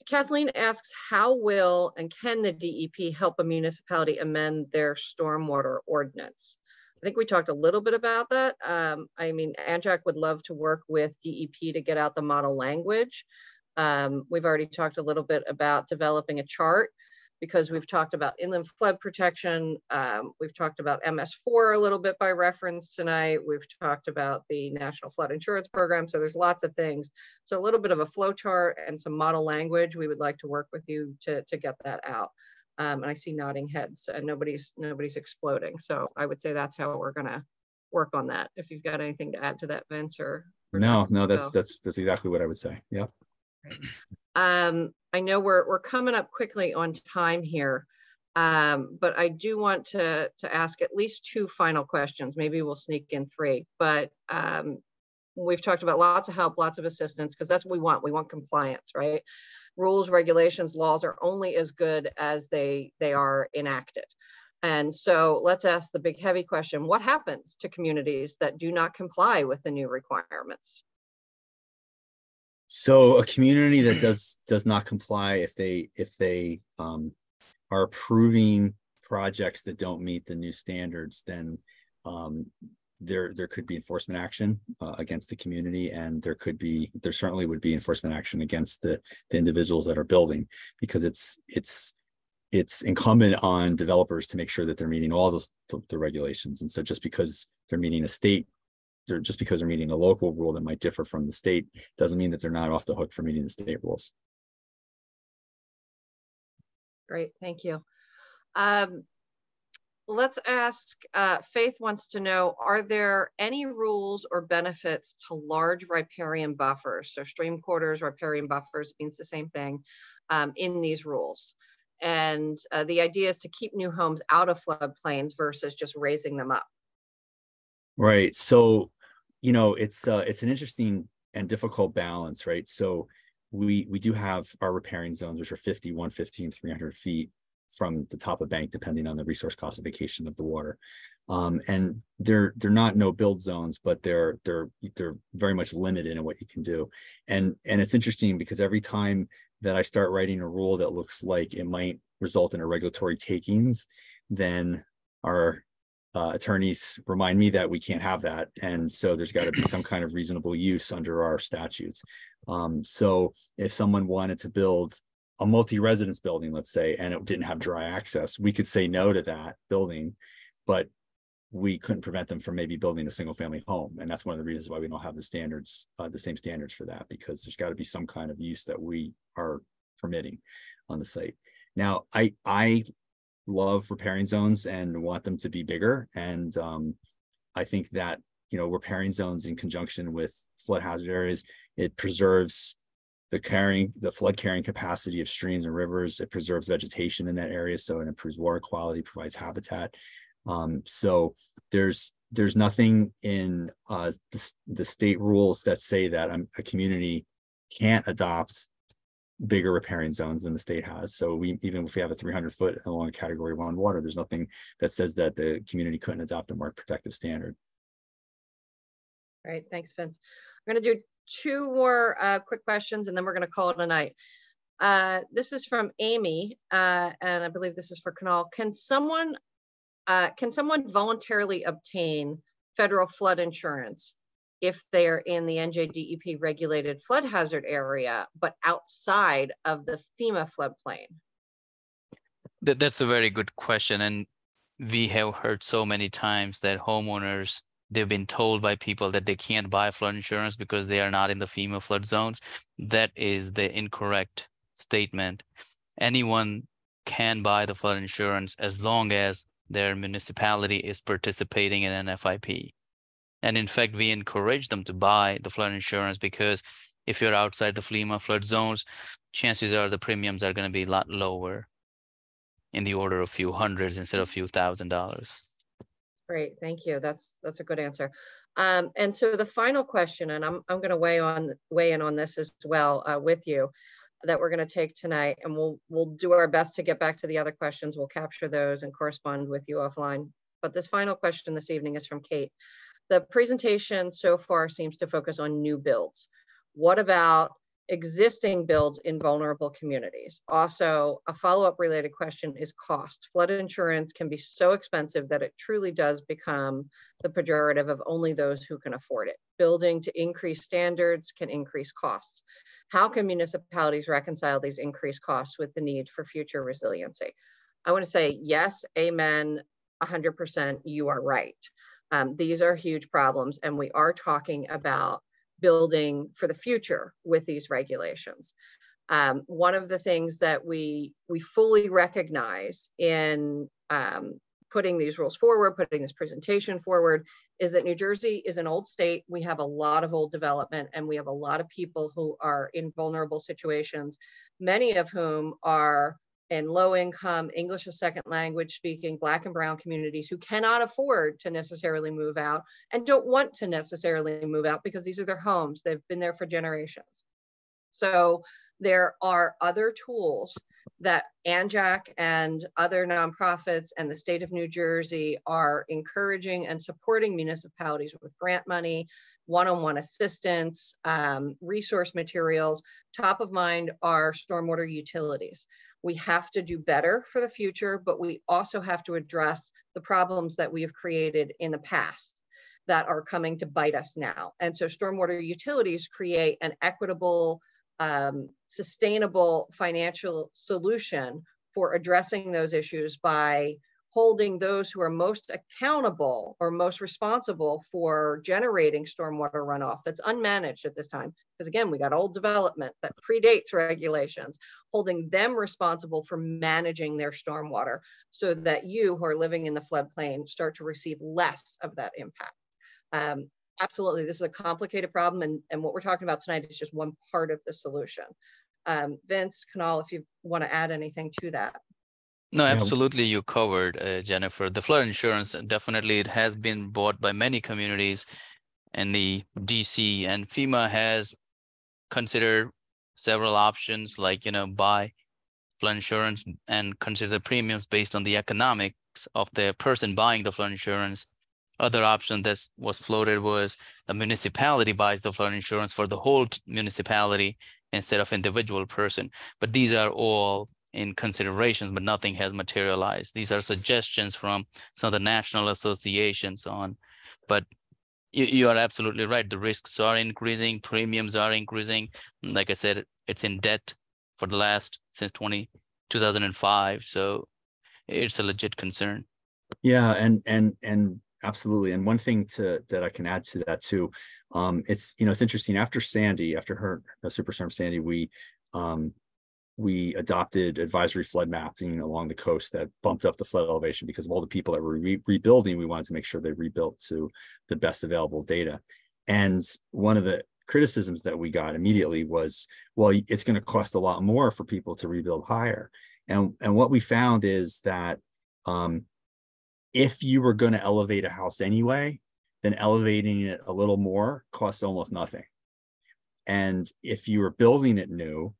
Kathleen asks, how will and can the DEP help a municipality amend their stormwater ordinance? I think we talked a little bit about that. I mean, ANJAC would love to work with DEP to get out the model language. We've already talked a little bit about developing a chart, because we've talked about inland flood protection. We've talked about MS4 a little bit by reference tonight. We've talked about the National Flood Insurance Program. So there's lots of things. So a little bit of a flow chart and some model language. We would like to work with you to get that out. And I see nodding heads and nobody's exploding. So I would say that's how we're gonna work on that. If you've got anything to add to that, Vince, or no, that's exactly what I would say. Yeah. I know we're coming up quickly on time here, but I do want to ask at least 2 final questions. Maybe we'll sneak in 3, but we've talked about lots of help, lots of assistance, because that's what we want. We want compliance, right? Rules, regulations, laws are only as good as they are enacted. And so let's ask the big heavy question: what happens to communities that do not comply with the new requirements? So a community that does not comply, if they are approving projects that don't meet the new standards, then there could be enforcement action against the community, and there certainly would be enforcement action against the individuals that are building, because it's incumbent on developers to make sure that they're meeting all the regulations. And so just because they're meeting just because they're meeting a local rule that might differ from the state doesn't mean that they're not off the hook for meeting the state rules. Great, thank you. Let's ask, Faith wants to know, are there any rules or benefits to large riparian buffers? So stream corridors, riparian buffers means the same thing in these rules. And the idea is to keep new homes out of floodplains versus just raising them up. Right. So, it's an interesting and difficult balance, right? So we do have our riparian zones, which are 50, 150, and 300 feet from the top of bank, depending on the resource classification of the water. And they're not no build zones, but they're very much limited in what you can do. And it's interesting because every time that I start writing a rule that looks like it might result in a regulatory takings, then our attorneys remind me that we can't have that. And so there's got to be some kind of reasonable use under our statutes. So if someone wanted to build a multi-residence building, let's say, and it didn't have dry access, we could say no to that building, but we couldn't prevent them from maybe building a single family home. And that's one of the reasons why we don't have the standards, the same standards for that, because there's got to be some kind of use that we are permitting on the site. Now, I love riparian zones and want them to be bigger. And I think that, riparian zones in conjunction with flood hazard areas, it preserves the flood carrying capacity of streams and rivers. It preserves vegetation in that area, so it improves water quality, provides habitat. So there's nothing in the state rules that say that a community can't adopt bigger riparian zones than the state has. So even if we have a 300-foot along a Category 1 water, there's nothing that says that the community couldn't adopt a more protective standard. All right, thanks, Vince. I'm going to do 2 more quick questions, and then we're going to call it a night. This is from Amy, and I believe this is for Kunal. Can someone voluntarily obtain federal flood insurance if they're in the NJDEP regulated flood hazard area, but outside of the FEMA floodplain? That's a very good question. And we have heard so many times that homeowners, they've been told by people that they can't buy flood insurance because they are not in the FEMA flood zones. That is the incorrect statement. Anyone can buy the flood insurance as long as their municipality is participating in an FIP. And in fact, we encourage them to buy the flood insurance, because if you're outside the FEMA flood zones, chances are the premiums are going to be a lot lower, in the order of a few hundreds instead of a few $1,000s. Great, thank you. That's a good answer. And so the final question, and I'm going to weigh in on this as well with you, that we're going to take tonight, and we'll do our best to get back to the other questions. We'll capture those and correspond with you offline. But this final question this evening is from Kate. The presentation so far seems to focus on new builds. What about existing builds in vulnerable communities. Also, a follow-up related question is cost. Flood insurance can be so expensive that it truly does become the pejorative of only those who can afford it. Building to increase standards can increase costs. How can municipalities reconcile these increased costs with the need for future resiliency? I want to say yes, amen, 100%, you are right. These are huge problems, and we are talking about building for the future with these regulations. One of the things that we fully recognize in putting these rules forward, putting this presentation forward, is that New Jersey is an old state. We have a lot of old development, and we have a lot of people who are in vulnerable situations, many of whom are in low income, English as second language speaking Black and brown communities who cannot afford to necessarily move out and don't want to necessarily move out because these are their homes. They've been there for generations. So there are other tools that ANJAC and other nonprofits and the state of New Jersey are encouraging and supporting municipalities with grant money, one-on-one assistance, resource materials. Top of mind are stormwater utilities. We have to do better for the future, but we also have to address the problems that we have created in the past that are coming to bite us now. And so stormwater utilities create an equitable, sustainable financial solution for addressing those issues by holding those who are most accountable or most responsible for generating stormwater runoff that's unmanaged at this time. Because again, we got old development that predates regulations, holding them responsible for managing their stormwater so that you who are living in the floodplain start to receive less of that impact. Absolutely, this is a complicated problem, and what we're talking about tonight is just one part of the solution. Vince, Kunal, if you want to add anything to that. No, absolutely, you covered, Jennifer. The flood insurance, definitely, it has been bought by many communities in the DC, and FEMA has considered several options, like, buy flood insurance and consider the premiums based on the economics of the person buying the flood insurance. Other option that was floated was the municipality buys the flood insurance for the whole municipality instead of individual person. But these are all in considerations, but nothing has materialized. These are suggestions from some of the national associations on, but you are absolutely right. The risks are increasing, premiums are increasing. Like I said, it's in debt for the last since 2005. So it's a legit concern. Yeah, and absolutely. And one thing that I can add to that too, it's interesting. After Sandy, after Superstorm Sandy, we adopted advisory flood mapping along the coast that bumped up the flood elevation because of all the people that were rebuilding. We wanted to make sure they rebuilt to the best available data. And one of the criticisms that we got immediately was, well, it's going to cost a lot more for people to rebuild higher. And what we found is that if you were going to elevate a house anyway, then elevating it a little more costs almost nothing. And if you were building it new,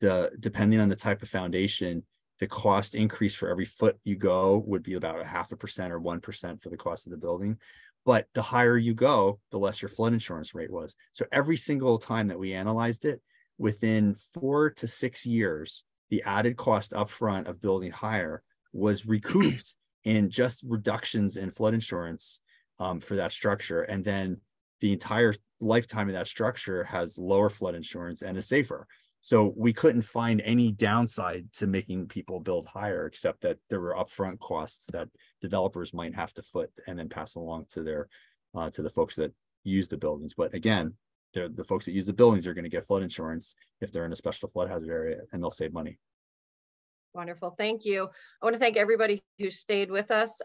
depending on the type of foundation, the cost increase for every foot you go would be about 0.5% or 1% for the cost of the building. But the higher you go, the less your flood insurance rate was. So every single time that we analyzed it, within 4 to 6 years, the added cost upfront of building higher was recouped in just reductions in flood insurance for that structure. And then the entire lifetime of that structure has lower flood insurance and is safer. So we couldn't find any downside to making people build higher, except that there were upfront costs that developers might have to foot and then pass along to their to the folks that use the buildings. But again, the folks that use the buildings are going to get flood insurance if they're in a special flood hazard area, and they'll save money. Wonderful. Thank you. I want to thank everybody who stayed with us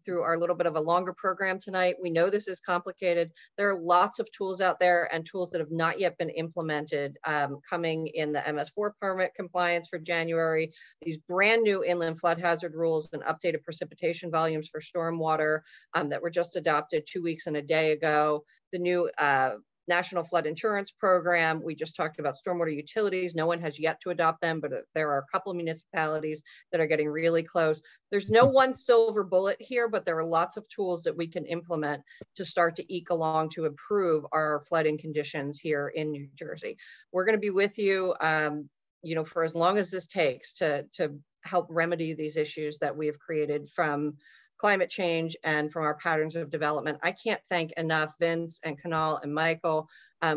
through our little bit of a longer program tonight. We know this is complicated. There are lots of tools out there and tools that have not yet been implemented coming in the MS4 permit compliance for January, these brand new inland flood hazard rules and updated precipitation volumes for stormwater that were just adopted 2 weeks and a day ago, the new National Flood Insurance Program. We just talked about stormwater utilities. No one has yet to adopt them, but there are a couple of municipalities that are getting really close. There's no one silver bullet here, but there are lots of tools that we can implement to start to eke along to improve our flooding conditions here in New Jersey. We're going to be with you, you know, for as long as this takes to help remedy these issues that we have created from climate change and from our patterns of development. I can't thank enough Vince and Kunal and Michael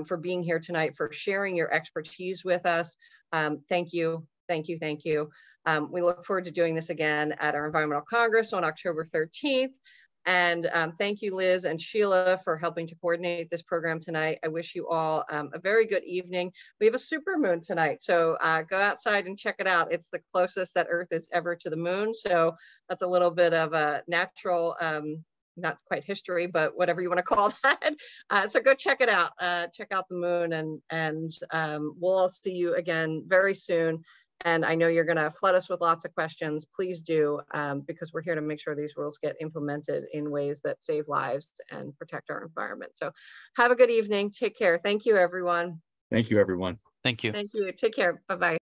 for being here tonight, for sharing your expertise with us. Thank you, thank you, thank you. We look forward to doing this again at our Environmental Congress on October 13th. And thank you, Liz and Sheila, for helping to coordinate this program tonight. I wish you all a very good evening. We have a super moon tonight, so go outside and check it out. It's the closest that Earth is ever to the moon, so that's a little bit of a natural, not quite history, but whatever you want to call that. So go check it out. Check out the moon, and we'll all see you again very soon. And I know you're going to flood us with lots of questions. Please do, because we're here to make sure these rules get implemented in ways that save lives and protect our environment. So have a good evening. Take care. Thank you, everyone. Thank you, everyone. Thank you. Thank you. Take care. Bye-bye.